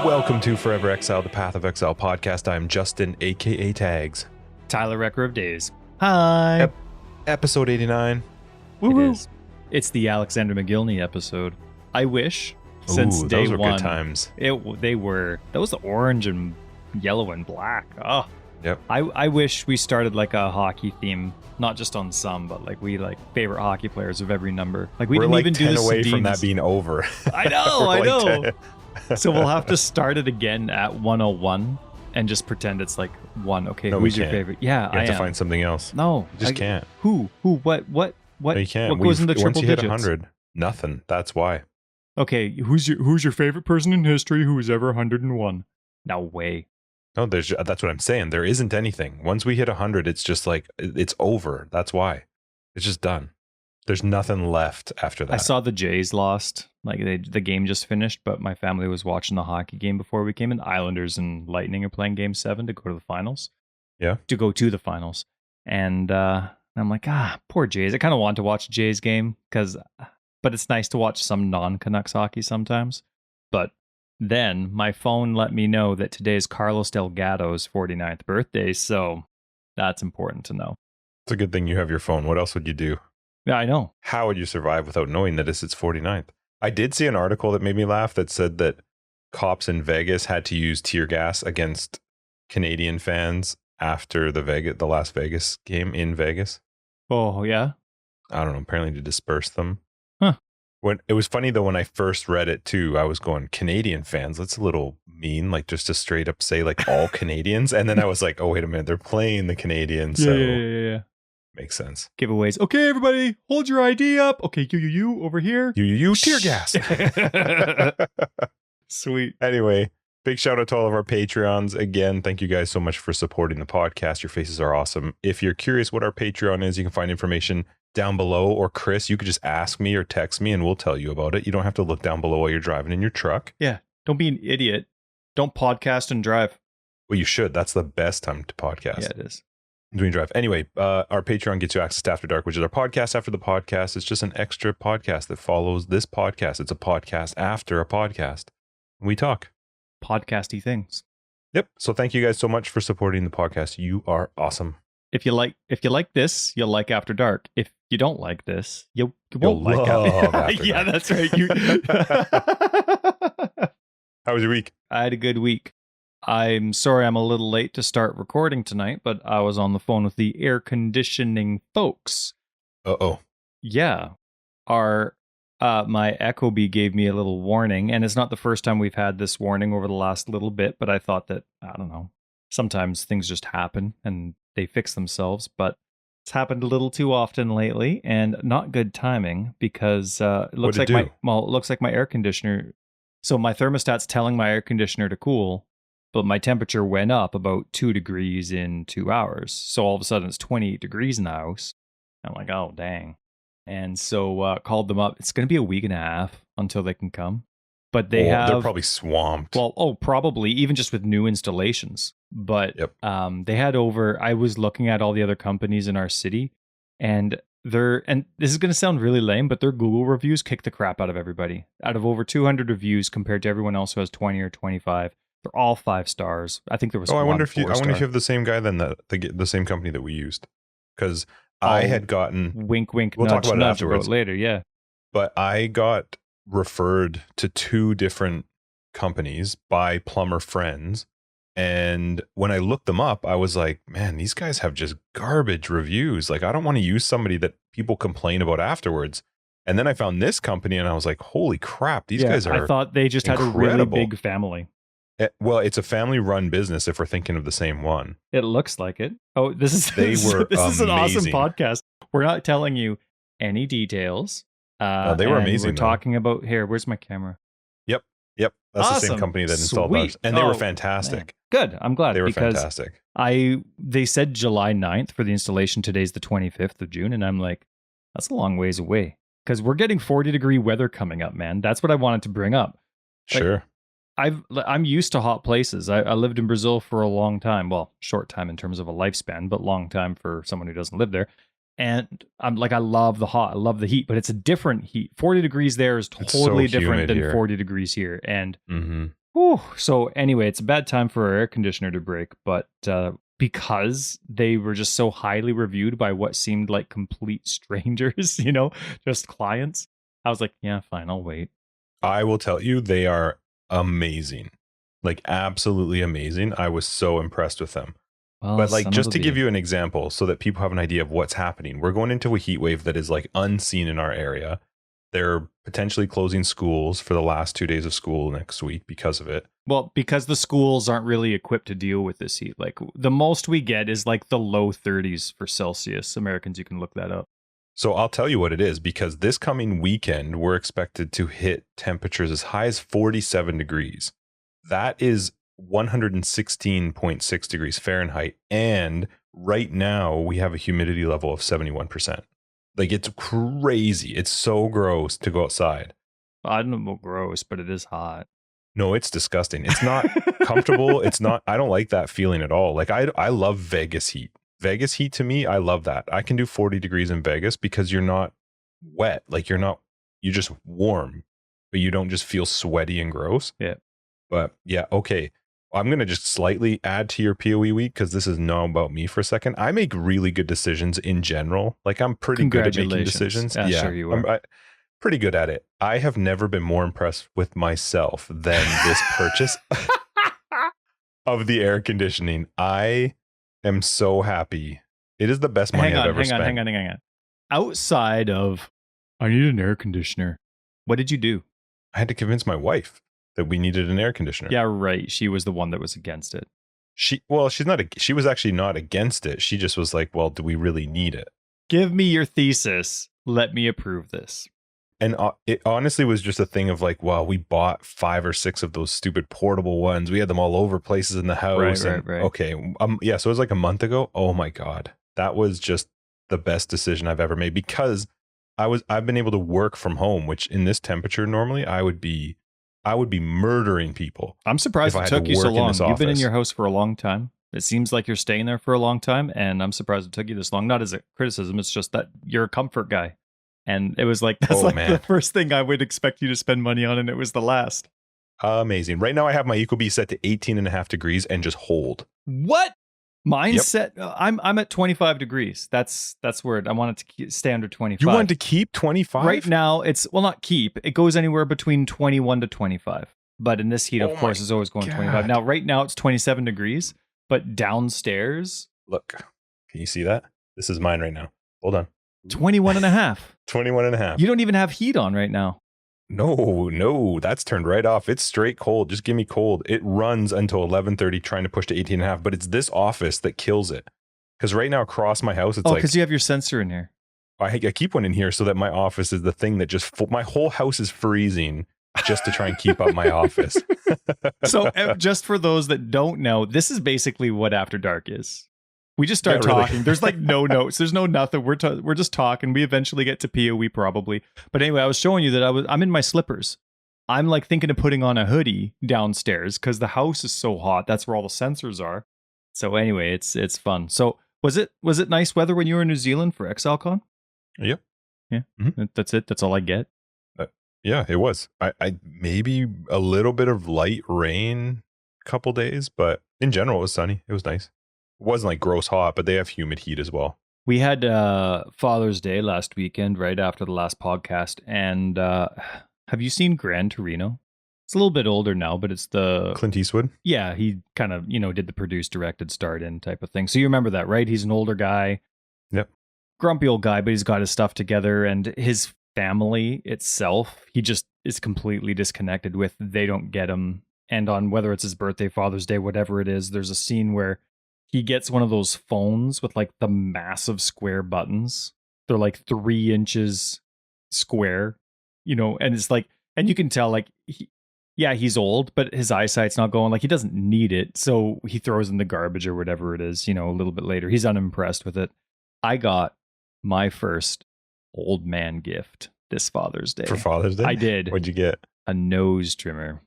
Welcome to Forever Exiled, the Path of Exile podcast. I'm Justin, aka Tagz. Tyler, Wrecker of Days. Hi. Episode 89. Woo-woo. It is. It's the Alexander McGillney episode. I wish, since day those were one, good times. That was the orange and yellow and black. Oh, yep. I wish we started like a hockey theme, not just on some, but like we like favorite hockey players of every number. Like we're didn't like even 10 do the away from that being over. I know, I know. 10. So we'll have to start it again at 101 and just pretend it's like one. Okay, No, who's we your can't. favorite? Yeah, You have to find something else. No, You just can't. Who? What? No, you can't. What goes into triple once you hit digits? 100, nothing. That's why. Okay, who's your favorite person in history who was ever 101? No way. No, that's what I'm saying. There isn't anything. Once we hit 100, it's just like, it's over. That's why. It's just done. There's nothing left after that. I saw the Jays lost. Like the game just finished, but my family was watching the hockey game before we came in. The Islanders and Lightning are playing Game 7 to go to the finals. Yeah. To go to the finals. And I'm like, poor Jays. I kind of want to watch Jays game but it's nice to watch some non-Canucks hockey sometimes. But then my phone let me know that today is Carlos Delgado's 49th birthday, so that's important to know. It's a good thing you have your phone. What else would you do? Yeah, I know. How would you survive without knowing that it's its 49th? I did see an article that made me laugh that said that cops in Vegas had to use tear gas against Canadian fans after the Las Vegas game in Vegas. Oh, yeah? I don't know, apparently to disperse them. Huh. When it was funny though, when I first read it too, I was going, Canadian fans, that's a little mean, like just to straight up say like all Canadians. And then I was like, oh, wait a minute, they're playing the Canadians. So Yeah. makes sense. Giveaways. Okay, everybody, hold your ID up. Okay, you over here. You tear gas. Sweet. Anyway, big shout out to all of our Patreons. Again, thank you guys so much for supporting the podcast. Your faces are awesome. If you're curious what our Patreon is, you can find information down below, or Chris, you could just ask me or text me and we'll tell you about it. You don't have to look down below while you're driving in your truck. Yeah, don't be an idiot. Don't podcast and drive. Well, you should. That's the best time to podcast. Yeah, it is. Doing drive. Anyway, our Patreon gets you access to After Dark, which is our podcast after the podcast. It's just an extra podcast that follows this podcast. It's a podcast after a podcast. We talk Podcasty things. Yep. So thank you guys so much for supporting the podcast. You are awesome. If you like this, you'll like After Dark. If you don't like this, you You'll won't like love After Yeah, Dark. that's right. How was your week? I had a good week. I'm sorry I'm a little late to start recording tonight, but I was on the phone with the air conditioning folks. Uh-oh. Yeah. My Ecobee gave me a little warning, and it's not the first time we've had this warning over the last little bit, but I thought that, I don't know, sometimes things just happen and they fix themselves, but it's happened a little too often lately, and not good timing because it looks like it looks like my air conditioner. So my thermostat's telling my air conditioner to cool, but my temperature went up about 2 degrees in 2 hours. So all of a sudden it's 28 degrees in the house. I'm like, oh, dang. And so called them up. It's going to be a week and a half until they can come. But they're probably swamped. Well, probably, even just with new installations. But Yep. They had I was looking at all the other companies in our city, and and this is going to sound really lame, but their Google reviews kick the crap out of everybody. Out of over 200 reviews compared to everyone else who has 20 or 25, they're all 5 stars. I think there was I one wonder if you 4-star. have the same guy then, the same company that we used. Because I had gotten... Wink, wink, We'll nudge, talk about it nudge afterwards. about later, yeah. But I got referred to 2 different companies by plumber friends. And when I looked them up, I was like, man, these guys have just garbage reviews. Like, I don't want to use somebody that people complain about afterwards. And then I found this company and I was like, holy crap, these guys are I thought they just had a really incredible. big family. Well, it's a family-run business if we're thinking of the same one. It looks like it. Oh, this is this is an awesome amazing. podcast. We're not telling you any details. They were and amazing, We're though. talking about here. Where's my camera? Yep. That's the same Awesome. company that installed Sweet. ours. And they were Oh, fantastic. Man. Good. I'm glad They were because fantastic. they said July 9th for the installation. Today's the 25th of June. And I'm like, that's a long ways away because we're getting 40-degree weather coming up, man. That's what I wanted to bring up. Sure. I'm used to hot places. I lived in Brazil for a long time. Well, short time in terms of a lifespan, but long time for someone who doesn't live there. And I'm like, I love the hot, I love the heat, but it's a different heat. 40 degrees there is totally different than here. 40 degrees here. And Whew. So anyway, it's a bad time for our air conditioner to break, but because they were just so highly reviewed by what seemed like complete strangers, just clients, I was like, yeah, fine, I'll wait. I will tell you, they are amazing. Like, absolutely amazing. I was so impressed with them. Well, but like, some just of to the- give you an example so that people have an idea of what's happening, we're going into a heat wave that is like unseen in our area. They're potentially closing schools for the last 2 days of school next week because of it. Well, because the schools aren't really equipped to deal with this heat. Like, the most we get is like the low 30s for Celsius. Americans, you can look that up. So I'll tell you what it is, because this coming weekend, we're expected to hit temperatures as high as 47 degrees. That is 116.6 degrees Fahrenheit. And right now we have a humidity level of 71%. Like, it's crazy. It's so gross to go outside. I don't know about gross, but it is hot. No, it's disgusting. It's not comfortable. It's not, I don't like that feeling at all. Like, I love Vegas heat. Vegas heat, to me, I love that. I can do 40 degrees in Vegas because you're not wet. Like, you're just warm, but you don't just feel sweaty and gross. Yeah. But yeah, okay. I'm going to just slightly add to your PoE week, because this is now about me for a second. I make really good decisions in general. Like, I'm pretty good at making decisions. Yeah, sure you are. I'm pretty good at it. I have never been more impressed with myself than this purchase of the air conditioning. I am so happy. It is the best money I've ever spent. Hang on. Outside of, I need an air conditioner, what did you do? I had to convince my wife that we needed an air conditioner. Yeah, right. She was the one that was against it. She was actually not against it. She just was like, well, do we really need it? Give me your thesis. Let me approve this. And it honestly was just a thing of like, well, we bought 5 or 6 of those stupid portable ones. We had them all over places in the house. Right. Okay. Yeah. So it was like a month ago. Oh my God. That was just the best decision I've ever made, because I've been able to work from home, which in this temperature, normally I would be murdering people. I'm surprised it took you so long. You've been in your house for a long time. It seems like you're staying there for a long time, and I'm surprised it took you this long. Not as a criticism, it's just that you're a comfort guy. And it was like, that's the first thing I would expect you to spend money on, and it was the last. Amazing. Right now I have my Ecobee set to 18.5 degrees and just hold. What? Mine's set. I'm at 25 degrees. That's where I want it to stay under 25. You want to keep 25? Right now, not keep. It goes anywhere between 21 to 25. But in this heat, of course, it's always going 25. Now, right now, it's 27 degrees. But downstairs, look, can you see that? This is mine right now. Hold on. 21 and a half. 21 and a half. You don't even have heat on right now. No, that's turned right off. It's straight cold. Just give me cold. It runs until 11:30, trying to push to 18 and a half, but it's this office that kills it. Because right now across my house, it's because you have your sensor in here. I keep one in here so that my office is the thing that just, my whole house is freezing just to try and keep up my office. So just for those that don't know, this is basically what After Dark is. We just start talking. Really. There's like no notes. There's no nothing. We're just talking. We eventually get to PoE probably. But anyway, I was showing you that I'm in my slippers. I'm like thinking of putting on a hoodie downstairs because the house is so hot. That's where all the sensors are. So anyway, it's fun. So was it nice weather when you were in New Zealand for ExileCon? Yep. Yeah. Mm-hmm. That's it. That's all I get. Yeah, it was. I maybe a little bit of light rain a couple days, but in general it was sunny. It was nice. It wasn't like gross hot, but they have humid heat as well. We had Father's Day last weekend, right after the last podcast. And have you seen Gran Torino? It's a little bit older now, but it's the Clint Eastwood. Yeah, he kind of did the produced, directed, starred in type of thing. So you remember that, right? He's an older guy. Yep. Grumpy old guy, but he's got his stuff together, and his family itself, he just is completely disconnected with. They don't get him. And on whether it's his birthday, Father's Day, whatever it is, there's a scene where he gets one of those phones with like the massive square buttons. They're like 3 inches square, and it's like, and you can tell like, he's old, but his eyesight's not going, like he doesn't need it. So he throws in the garbage or whatever it is, a little bit later. He's unimpressed with it. I got my first old man gift this Father's Day. For Father's Day? I did. What'd you get? A nose trimmer.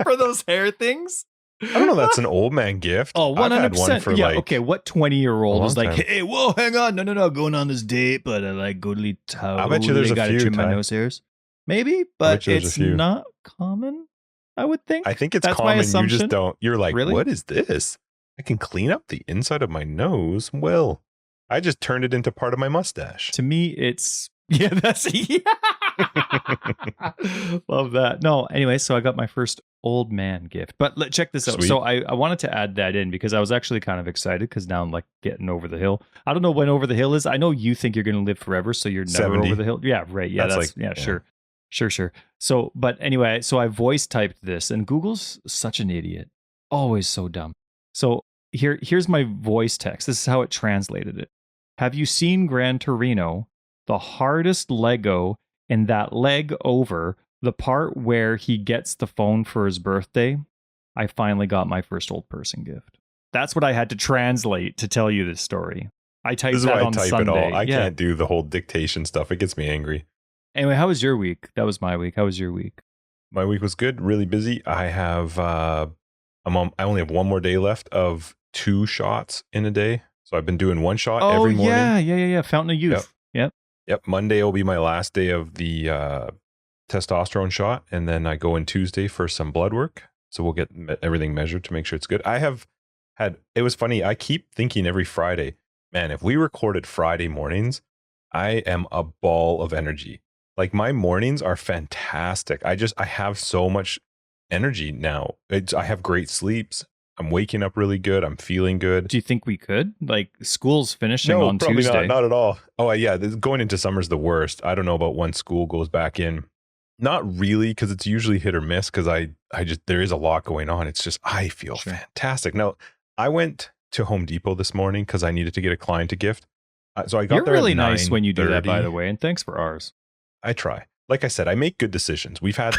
For those hair things? I don't know. That's an old man gift. Oh, 100%. I've had one for okay. What 20-year-old is like, time. hey, whoa, hang on. No, going on this date, but I like goodly toe. I bet you there's a few. Trim my nose hairs. Maybe, but it's not common. I would think. I think it's That's my common. You just assumption. don't. You're like, Really? what is this? I can clean up the inside of my nose. Well, I just turned it into part of my mustache. To me, it's that's love that. No, anyway, so I got my first old man gift. But check this out. Sweet. So I wanted to add that in because I was actually kind of excited because now I'm like getting over the hill. I don't know when over the hill is. I know you think you're going to live forever, so you're never 70. over the hill. Yeah, right. Yeah, that's sure. So, but anyway, so I voice typed this, and Google's such an idiot, always so dumb. So here's my voice text. This is how it translated it. Have you seen Gran Torino? The hardest Lego in that leg over, the part where he gets the phone for his birthday. I finally got my first old person gift. That's what I had to translate to tell you this story. I typed This is that why I on type Sunday. it all. I can't do the whole dictation stuff. It gets me angry. Anyway, how was your week? That was my week. How was your week? My week was good. Really busy. I have. I only have one more day left of 2 shots in a day. So I've been doing 1 shot every morning. Yeah. Fountain of Youth. Yep. Monday will be my last day of the testosterone shot, and then I go in Tuesday for some blood work. So we'll get everything measured to make sure it's good. I have had. It was funny. I keep thinking every Friday, man, if we recorded Friday mornings, I am a ball of energy. Like my mornings are fantastic. I have so much energy now. I have great sleeps. I'm waking up really good. I'm feeling good. Do you think we could? Like school's finishing No, on probably Tuesday. not at all. Oh yeah, going into summer's the worst. I don't know about when school goes back in. Not really, because it's usually hit or miss. Because there is a lot going on. It's just I feel fantastic. Now I went to Home Depot this morning because I needed to get a client a gift. So I got You're there. really at nice when you do that, 9:30. by the way, and thanks for ours. I try. Like I said, I make good decisions. We've had,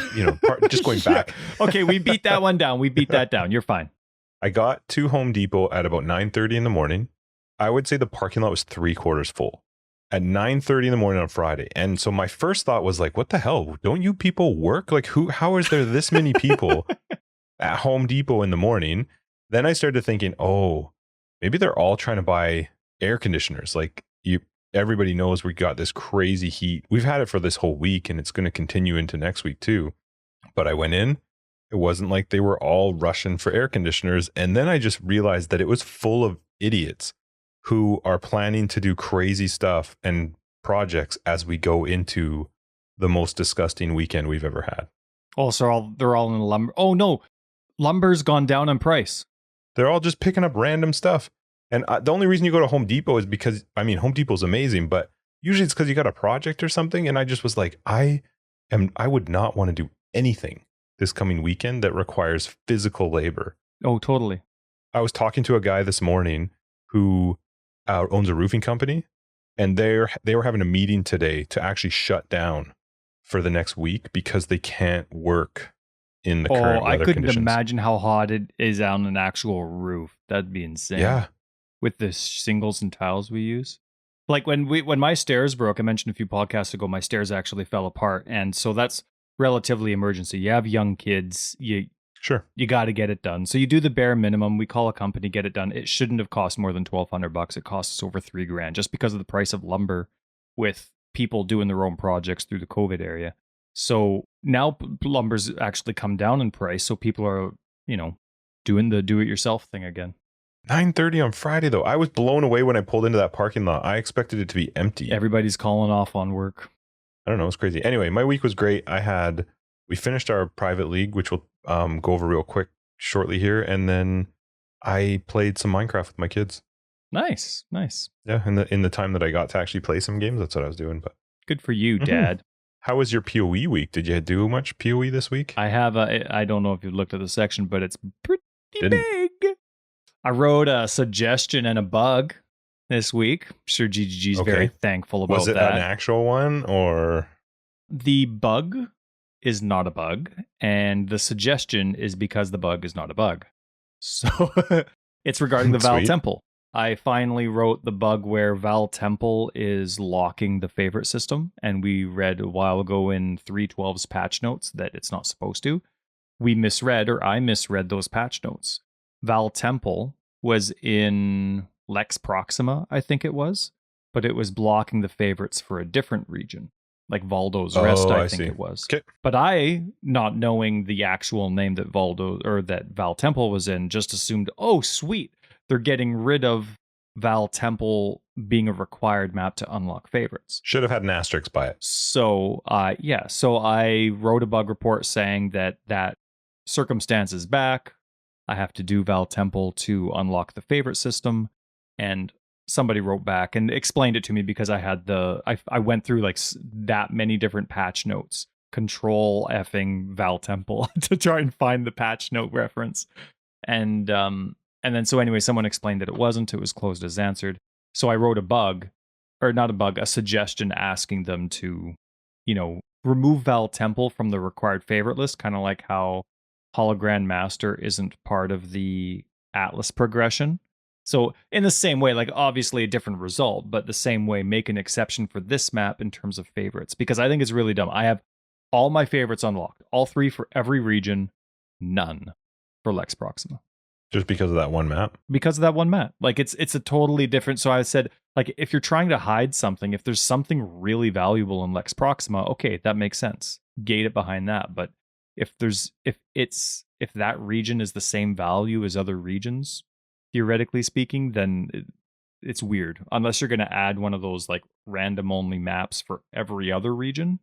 just going back. Okay, we beat that one down. We beat that down. You're fine. I got to Home Depot at about 9:30 in the morning. I would say the parking lot was 3/4 full at 9:30 in the morning on Friday. And so my first thought was like, what the hell? Don't you people work? Like how is there this many people at Home Depot in the morning? Then I started thinking, oh, maybe they're all trying to buy air conditioners. Like everybody knows we got this crazy heat. We've had it for this whole week and it's going to continue into next week too. But I went in. It wasn't like they were all rushing for air conditioners. And then I just realized that it was full of idiots who are planning to do crazy stuff and projects as we go into the most disgusting weekend we've ever had. Oh, so they're all in the lumber. Oh, no. Lumber's gone down in price. They're all just picking up random stuff. And the only reason you go to Home Depot is because, Home Depot's amazing, but usually it's because you got a project or something. And I just was like, I would not want to do anything this coming weekend that requires physical labor. Oh, totally. I was talking to a guy this morning who owns a roofing company, and they were having a meeting today to actually shut down for the next week because they can't work in the current weather I couldn't conditions. imagine how hot it is on an actual roof. That'd be insane. Yeah. With the shingles and tiles we use. Like when my stairs broke, I mentioned a few podcasts ago, my stairs actually fell apart. And so that's relatively emergency. You have young kids, you got to get it done. So you do the bare minimum. We call a company, get it done. It shouldn't have cost more than $1,200. It costs over $3,000 just because of the price of lumber with people doing their own projects through the COVID area. So now lumber's actually come down in price. So people are, doing the do-it-yourself thing again. 9:30 on Friday, though. I was blown away when I pulled into that parking lot. I expected it to be empty. Everybody's calling off on work. I don't know. It's crazy. Anyway, my week was great. We finished our private league, which we'll go over real quick shortly here. And then I played some Minecraft with my kids. Nice. Yeah. In the time that I got to actually play some games, that's what I was doing. But good for you, Dad. How was your PoE week? Did you do much PoE this week? I have I don't know if you've looked at the section, but it's pretty big. I wrote a suggestion and a bug this week. I'm sure GGG's very thankful about that. Was it an actual one or? The bug is not a bug, and the suggestion is because the bug is not a bug. So it's regarding the Val Temple. I finally wrote the bug where Val Temple is locking the favorite system, and we read a while ago in 3.12's patch notes that it's not supposed to. I misread those patch notes. Val Temple was in Lex Proxima, I think it was, but it was blocking the favorites for a different region. like Valdo's Rest, Oh, I I think see. it was. Okay. But I, not knowing the actual name that Valdo or that Val Temple was in, just assumed, oh, sweet, they're getting rid of Val Temple being a required map to unlock favorites. Should have had an asterisk by it. So, so I wrote a bug report saying that circumstance is back. I have to do Val Temple to unlock the favorite system, and somebody wrote back and explained it to me because I had I went through like that many different patch notes, control effing Val Temple to try and find the patch note reference, and then so anyway, someone explained that it wasn't. It was closed as answered. So I wrote a bug, or not a bug, a suggestion asking them to, remove Val Temple from the required favorite list, kind of like how Hologram Master isn't part of the Atlas progression. So in the same way, like obviously a different result, but the same way, make an exception for this map in terms of favorites, because I think it's really dumb. I have all my favorites unlocked, all 3 for every region, none for Lex Proxima. Just because of that one map? Because of that one map. Like it's a totally different. So I said, like, if you're trying to hide something, if there's something really valuable in Lex Proxima, okay, that makes sense. Gate it behind that. But if that region is the same value as other regions, theoretically speaking, then it's weird. Unless you're going to add one of those like random only maps for every other region,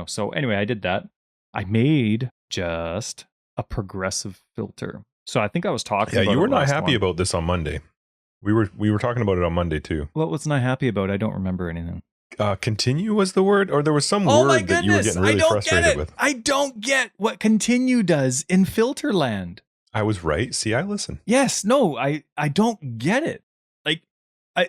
So anyway, I did that. I made just a progressive filter. So I think I was talking about you were it not last happy one. about this on Monday. We were talking about it on Monday too. What was not happy about? I don't remember anything. Continue was the word, or there was some word that you were getting really frustrated with. I don't get what continue does in Filterland. I was right. See, I listen. Yes, no, I don't get it. Like I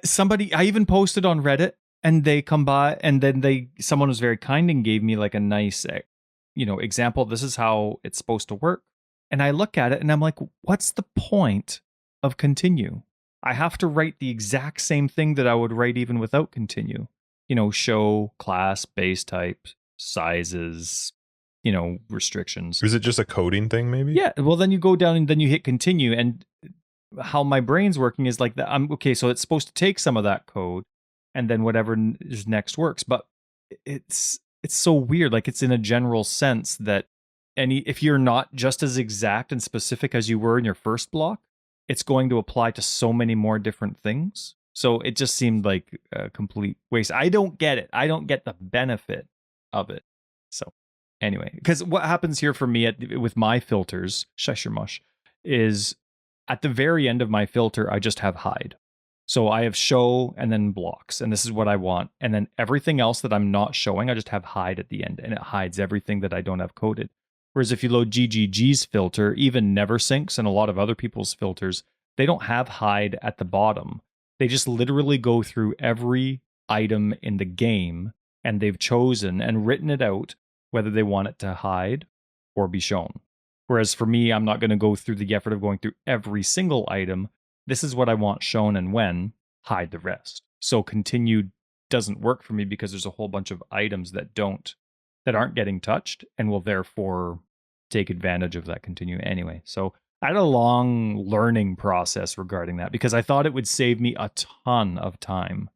even posted on Reddit, and they come by, and then someone was very kind and gave me like a nice, example. This is how it's supposed to work. And I look at it and I'm like, what's the point of continue? I have to write the exact same thing that I would write even without continue. Show, class, base type, sizes, restrictions. Was it just a coding thing maybe? Yeah. Well, then you go down and then you hit continue. And how my brain's working is like that. So it's supposed to take some of that code and then whatever is next works. But it's so weird. Like it's in a general sense that if you're not just as exact and specific as you were in your first block, it's going to apply to so many more different things. So it just seemed like a complete waste. I don't get it. I don't get the benefit of it. So anyway, because what happens here for me with my filters, shush your mush, is at the very end of my filter, I just have hide. So I have show and then blocks, and this is what I want. And then everything else that I'm not showing, I just have hide at the end, and it hides everything that I don't have coded. Whereas if you load GGG's filter, even NeverSync's and a lot of other people's filters, they don't have hide at the bottom. They just literally go through every item in the game, and they've chosen and written it out whether they want it to hide or be shown. Whereas for me, I'm not going to go through the effort of going through every single item. This is what I want shown and when, hide the rest. So continue doesn't work for me because there's a whole bunch of items that aren't getting touched and will therefore take advantage of that continue anyway. So I had a long learning process regarding that because I thought it would save me a ton of time,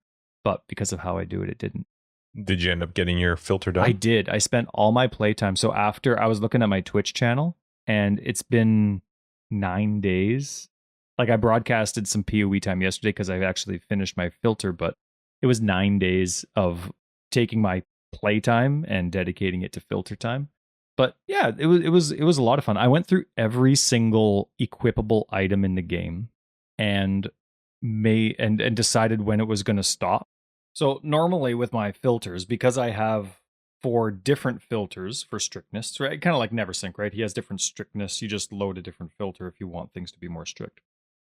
but because of how I do it, it didn't. Did you end up getting your filter done? I did. I spent all my playtime. So after I was looking at my Twitch channel, and it's been 9 days. Like I broadcasted some PoE time yesterday because I actually finished my filter, but it was 9 days of taking my playtime and dedicating it to filter time. But yeah, it was a lot of fun. I went through every single equipable item in the game and decided when it was going to stop. So normally with my filters, because I have 4 different filters for strictness, right? Kind of like NeverSync, right? He has different strictness. You just load a different filter if you want things to be more strict.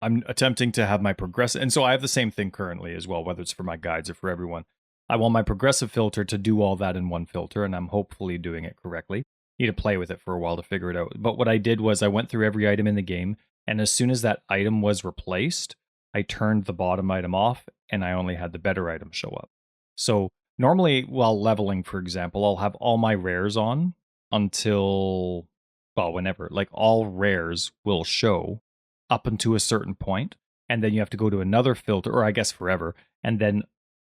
I'm attempting to have my progressive, and so I have the same thing currently as well, whether it's for my guides or for everyone. I want my progressive filter to do all that in one filter, and I'm hopefully doing it correctly. Need to play with it for a while to figure it out. But what I did was I went through every item in the game, and as soon as that item was replaced, I turned the bottom item off, and I only had the better item show up. So normally, while leveling, for example, I'll have all my rares on until, well, whenever. Like all rares will show up until a certain point, and then you have to go to another filter, or I guess forever, and then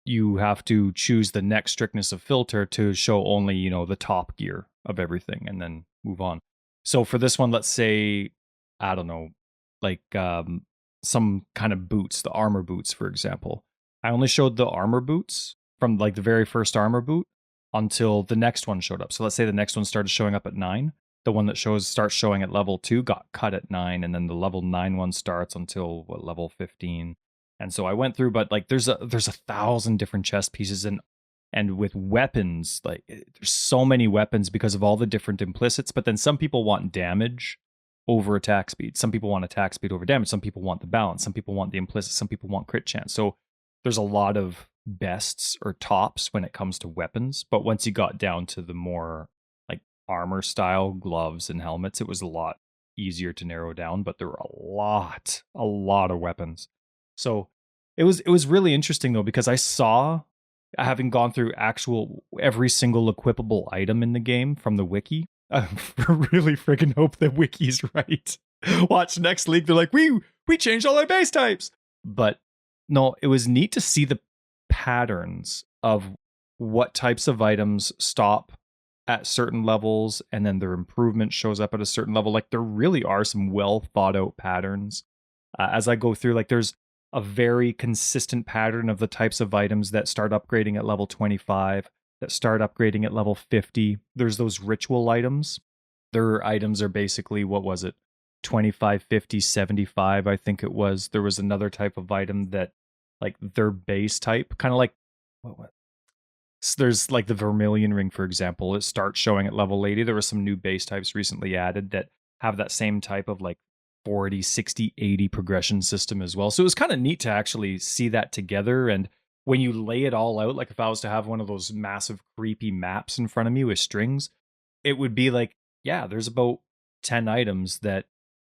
you have to choose the next strictness of filter to show only, you know, the top gear of everything and then move on. So for this one, let's say, I don't know, like some kind of boots, the armor boots, for example. I only showed the armor boots from like the very first armor boot until the next one showed up. So let's say the next one started showing up at 9. The one that starts showing at level 2 got cut at 9, and then the level 9 one starts until level 15. And so I went through, but like there's 1,000 different chest pieces, and with weapons, like there's so many weapons because of all the different implicits. But then some people want damage over attack speed. Some people want attack speed over damage. Some people want the balance. Some people want the implicit. Some people want crit chance. So there's a lot of bests or tops when it comes to weapons. But once you got down to the more like armor style gloves and helmets, it was a lot easier to narrow down. But there were a lot of weapons. So it was really interesting though, because I saw, having gone through every single equipable item in the game from the wiki, I really friggin' hope the wiki's right. Watch next league, they're like, we changed all our base types. But no, it was neat to see the patterns of what types of items stop at certain levels, and then their improvement shows up at a certain level. Like there really are some well thought out patterns. As I go through, like there's a very consistent pattern of the types of items that start upgrading at level 25, that start upgrading at level 50. There's those ritual items. Their items are basically, what was it? 25, 50, 75, I think it was. There was another type of item that, like their base type, kind of like, what? So there's like the Vermilion Ring, for example. It starts showing at level 80. There were some new base types recently added that have that same type of like 40, 60, 80 progression system as well. So it was kind of neat to actually see that together. And when you lay it all out, like if I was to have one of those massive creepy maps in front of me with strings, it would be like, yeah, there's about 10 items that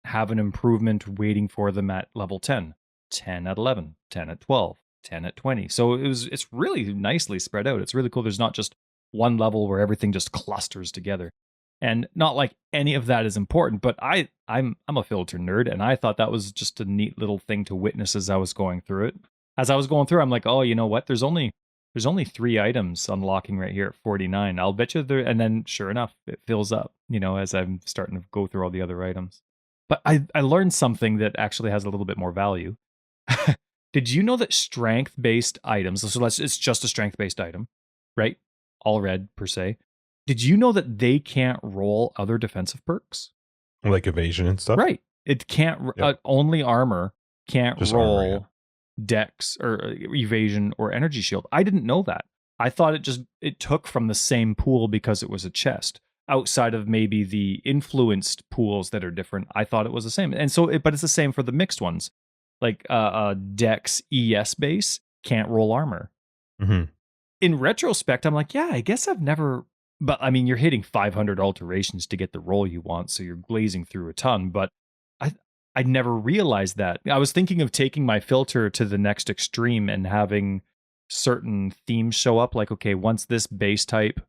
have an improvement waiting for them at level 10, 10 at 11, 10 at 12, 10 at 20. So it's really nicely spread out. It's really cool. There's not just one level where everything just clusters together. And not like any of that is important, but I'm a filter nerd, and I thought that was just a neat little thing to witness as I was going through it. As I was going through, I'm like, oh, you know what? There's only 3 items unlocking right here at 49. I'll bet you there. And then sure enough, it fills up, you know, as I'm starting to go through all the other items. But I learned something that actually has a little bit more value. Did you know that strength-based items, so it's just a strength-based item, right? All red per se. Did you know that they can't roll other defensive perks? Like evasion and stuff? Right. It can't, only armor can't Just roll armor, yeah. dex or evasion or energy shield. I didn't know that. I thought it took from the same pool because it was a chest. Outside of maybe the influenced pools that are different, I thought it was the same. And so, but it's the same for the mixed ones. Like dex ES base can't roll armor. Mm-hmm. In retrospect, I'm like, yeah, I guess I've never. But I mean, you're hitting 500 alterations to get the roll you want, so you're glazing through a ton. But I never realized that. I was thinking of taking my filter to the next extreme and having certain themes show up. Like, okay, once this base type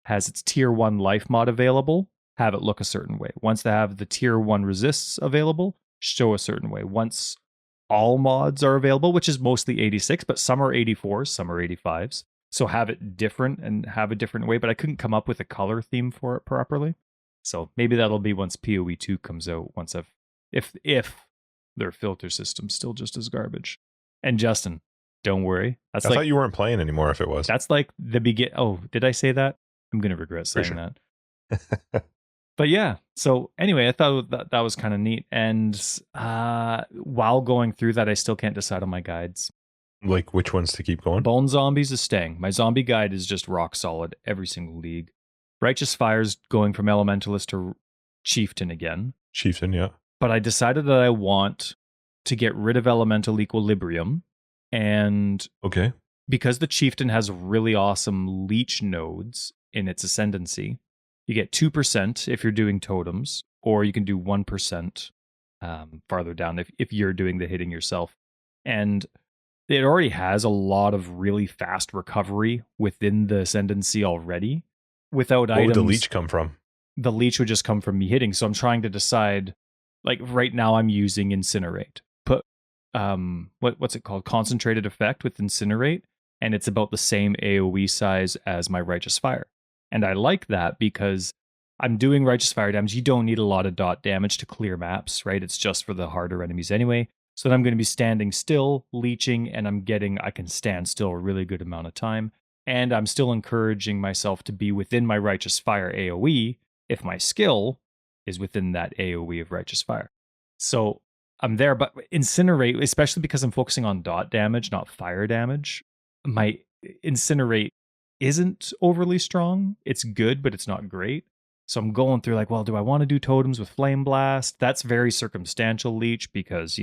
has its tier 1 life mod available, have it look a certain way. Once they have the tier 1 resists available, show a certain way. Once all mods are available, which is mostly 86, but some are 84s, some are 85s. So have it different and have a different way, but I couldn't come up with a color theme for it properly. So maybe that'll be once PoE 2 comes out, once if their filter system's still just as garbage. And Justin, don't worry. I thought you weren't playing anymore if it was. That's like the begin. Oh, did I say that? I'm going to regret saying that. But yeah, so anyway, I thought that was kind of neat. And while going through that, I still can't decide on my guides. Like which ones to keep going? Bone Zombies is staying. My zombie guide is just rock solid every single league. Righteous Fire's going from Elementalist to Chieftain again. Chieftain, yeah. But I decided that I want to get rid of Elemental Equilibrium. And okay, because the Chieftain has really awesome leech nodes in its ascendancy, you get 2% if you're doing totems, or you can do 1% farther down if you're doing the hitting yourself. And it already has a lot of really fast recovery within the ascendancy already. Without items, where would the leech come from? The leech would just come from me hitting. So I'm trying to decide. Like right now, I'm using Incinerate. Put what's it called? Concentrated effect with Incinerate. and it's about the same AoE size as my Righteous Fire. And I like that because I'm doing Righteous Fire damage. You don't need a lot of dot damage to clear maps, right? It's just for the harder enemies anyway. So then I'm going to be standing still, leeching, and I can stand still a really good amount of time. And I'm still encouraging myself to be within my Righteous Fire AoE if my skill is within that AoE of Righteous Fire. So I'm there, but Incinerate, especially because I'm focusing on dot damage, not fire damage, my Incinerate isn't overly strong. It's good, but it's not great. So I'm going through like, well, do I want to do totems with Flame Blast? That's very circumstantial leech because,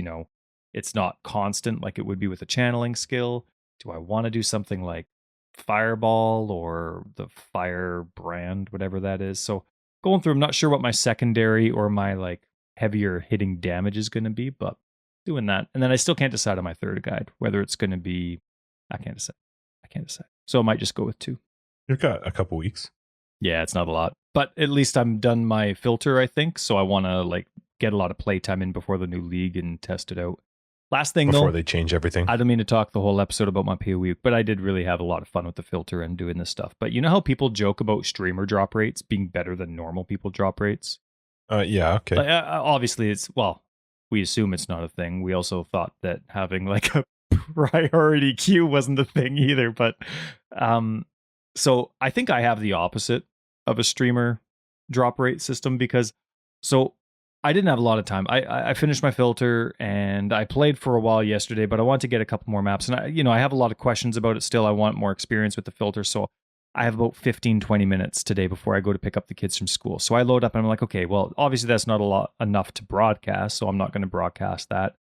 it's not constant like it would be with a channeling skill. Do I want to do something like Fireball or the Fire Brand, whatever that is? So going through, I'm not sure what my secondary or my like heavier hitting damage is going to be, but doing that. And then I still can't decide on my third guide, whether it's going to be, I can't decide. So I might just go with 2. You've got a couple weeks. Yeah, it's not a lot, but at least I'm done my filter, I think. So I want to like get a lot of playtime in before the new league and test it out. Last thing before though, they change everything. I don't mean to talk the whole episode about my PoE, but I did really have a lot of fun with the filter and doing this stuff. But you know how people joke about streamer drop rates being better than normal people drop rates? Yeah, okay. Obviously, we assume it's not a thing. We also thought that having like a priority queue wasn't the thing either. But so I think I have the opposite of a streamer drop rate system because I didn't have a lot of time. I finished my filter and I played for a while yesterday, but I want to get a couple more maps. And I have a lot of questions about it still. I want more experience with the filter. So I have about 15, 20 minutes today before I go to pick up the kids from school. So I load up and I'm like, okay, well, obviously that's not enough to broadcast. So I'm not going to broadcast that.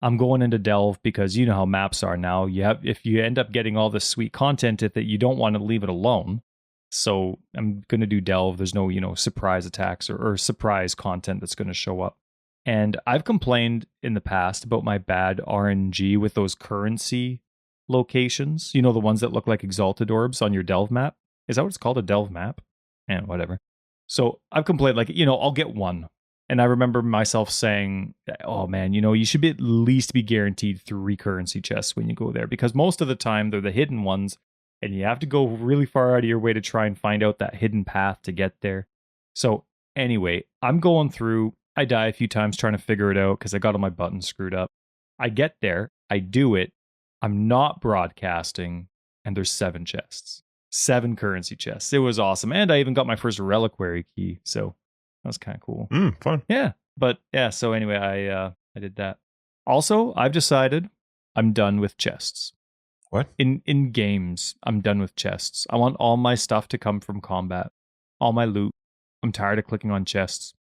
I'm going into Delve because you know how maps are now. If you end up getting all this sweet content that you don't want to leave it alone. So I'm going to do Delve. There's no, surprise attacks or surprise content that's going to show up. And I've complained in the past about my bad RNG with those currency locations. The ones that look like exalted orbs on your Delve map. Is that what it's called? A Delve map? And whatever. So I've complained like, I'll get one. And I remember myself saying, oh man, you should at least be guaranteed 3 currency chests when you go there. Because most of the time they're the hidden ones. And you have to go really far out of your way to try and find out that hidden path to get there. So anyway, I'm going through. I die a few times trying to figure it out because I got all my buttons screwed up. I get there. I do it. I'm not broadcasting. And there's 7 chests. 7 currency chests. It was awesome. And I even got my first reliquary key. So that was kind of cool. Fun. Yeah. But yeah, so anyway, I did that. Also, I've decided I'm done with chests. What? In games, I'm done with chests. I want all my stuff to come from combat. All my loot. I'm tired of clicking on chests.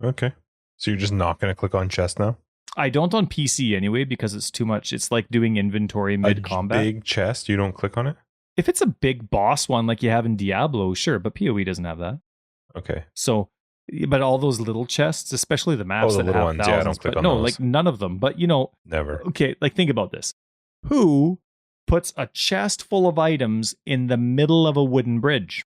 Okay. So you're just not going to click on chest now? I don't on PC anyway because it's too much. It's like doing inventory mid-combat. A big chest, you don't click on it? If it's a big boss one like you have in Diablo, sure, but PoE doesn't have that. Okay. So, but all those little chests, especially the maps the that little have ones, thousands, I don't click on no, those. like none of them. But Never. Okay, like think about this. Who puts a chest full of items in the middle of a wooden bridge?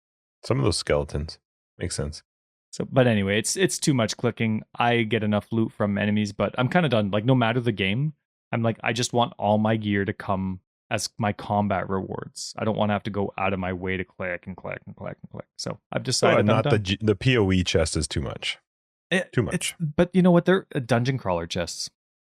Some of those skeletons. Makes sense. So, but anyway, it's too much clicking. I get enough loot from enemies, but I'm kind of done. Like no matter the game, I'm like, I just want all my gear to come as my combat rewards. I don't want to have to go out of my way to click and click and click and click. So I've decided not the PoE chest is too much. Too much. But you know what? They're dungeon crawler chests.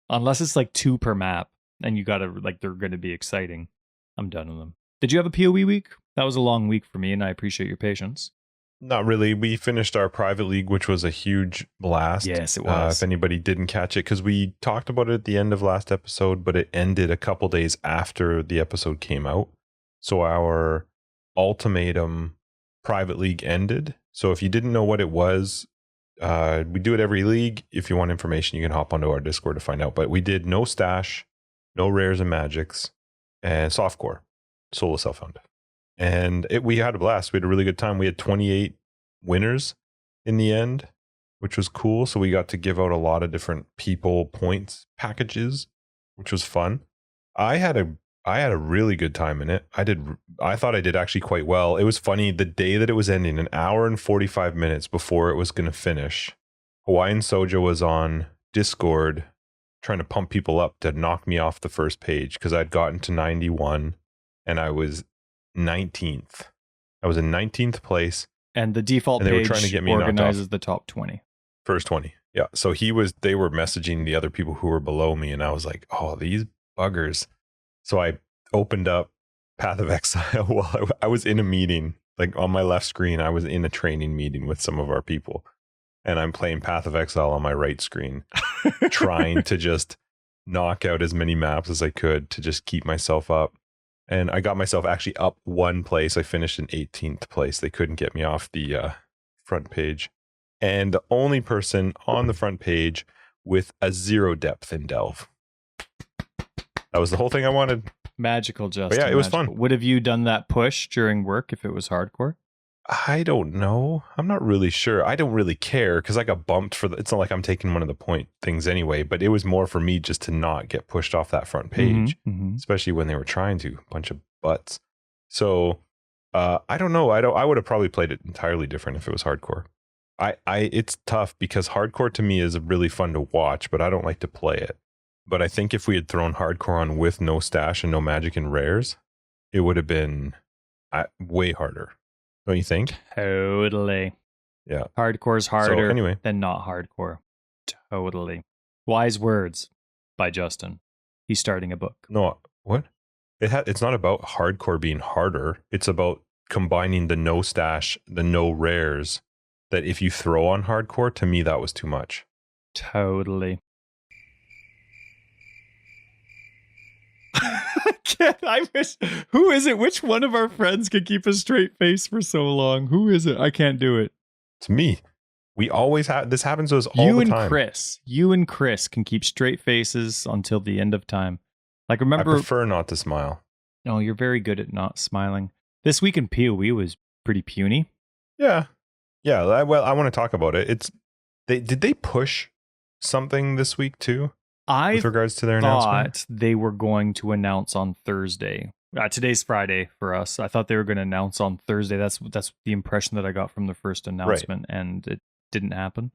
Unless it's like 2 per map and you gotta like they're gonna be exciting. I'm done with them. Did you have a PoE week? That was a long week for me and I appreciate your patience. Not really. We finished our private league, which was a huge blast. Yes, it was. If anybody didn't catch it, because we talked about it at the end of last episode, but it ended a couple days after the episode came out. So our Ultimatum private league ended. So if you didn't know what it was, we do it every league. If you want information, you can hop onto our Discord to find out. But we did no stash, no rares and magics, and softcore, solo self-found. And we had a blast. We had a really good time. We had 28 winners in the end, which was cool. So we got to give out a lot of different people points packages, which was fun. I had a really good time in it. I thought I did actually quite well. It was funny, the day that it was ending, an hour and 45 minutes before it was going to finish, Hawaiian Soja was on Discord trying to pump people up to knock me off the first page because I'd gotten to 91. and I was 19th. I was in 19th place. And the default And they were page trying to get me knocked organizes off. the top 20. First 20. Yeah. So they were messaging the other people who were below me, and I was like, oh, these buggers. So I opened up Path of Exile while I was in a meeting. Like on my left screen, I was in a training meeting with some of our people, and I'm playing Path of Exile on my right screen, trying to just knock out as many maps as I could to just keep myself up. And I got myself actually up one place. I finished in 18th place. They couldn't get me off the front page. And the only person on the front page with a 0 depth in Delve. That was the whole thing I wanted. Magical, Justin. But yeah, it was magical. fun. Would have you done that push during work if it was hardcore? I don't know. I'm not really sure. I don't really care because I got bumped for it's not like I'm taking one of the point things anyway, but it was more for me just to not get pushed off that front page, especially when they were trying to. A bunch of butts. So I don't know. I would have probably played it entirely different if it was hardcore. It's tough because hardcore to me is really fun to watch, but I don't like to play it. But I think if we had thrown hardcore on with no stash and no magic and rares, it would have been way harder. Don't you think? Totally. Yeah. Hardcore's harder anyway. than not hardcore. Totally. Wise words by Justin. He's starting a book. No, what? It's not about hardcore being harder. It's about combining the no stash, the no rares, that if you throw on hardcore, to me, that was too much. Totally. Who is it? Which one of our friends can keep a straight face for so long? Who is it? I can't do it. It's me. We always have, this happens to us all the time. You and Chris can keep straight faces until the end of time. Like, remember, I prefer not to smile. No, you're very good at not smiling. This week in PoE was pretty puny. Yeah. Yeah. Well, I want to talk about it. Did they push something this week too? With regards to their announcement? They were going to announce on Thursday. Today's Friday for us. I thought they were going to announce on Thursday. That's the impression that I got from the first announcement, right. And it didn't happen.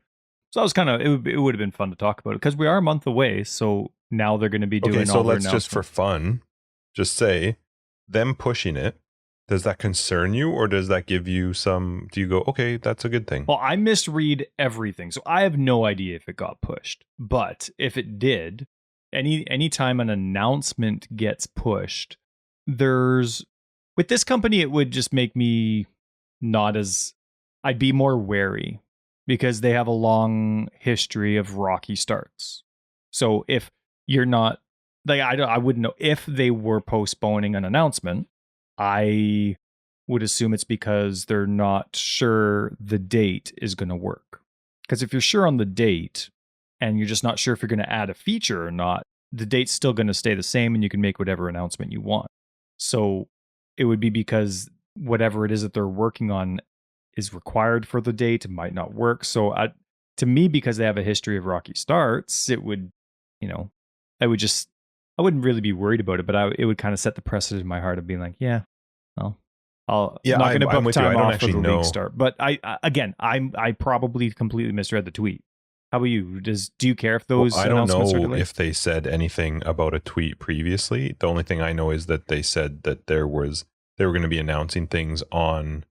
So I was it would have been fun to talk about it because we are a month away. So now they're going to be doing all their announcements. So let's just for fun, just say them pushing it. Does that concern you, or does that give you do you go, okay, that's a good thing? Well, I misread everything. So I have no idea if it got pushed. But if it did, any time an announcement gets pushed, with this company, it would just make me I'd be more wary because they have a long history of rocky starts. So if you're not, I wouldn't know if they were postponing an announcement. I would assume it's because they're not sure the date is going to work. Because if you're sure on the date and you're just not sure if you're going to add a feature or not, the date's still going to stay the same and you can make whatever announcement you want. So it would be because whatever it is that they're working on is required for the date. It might not work. So to me, because they have a history of rocky starts, it would, I wouldn't really be worried about it, but it would kind of set the precedent in my heart of being like, yeah, well, I'm not going to book time off for the league start. But I probably completely misread the tweet. How about you? Do you care if those announcements are delayed? I don't know if they said anything about a tweet previously. The only thing I know is that they said that they were going to be announcing things on.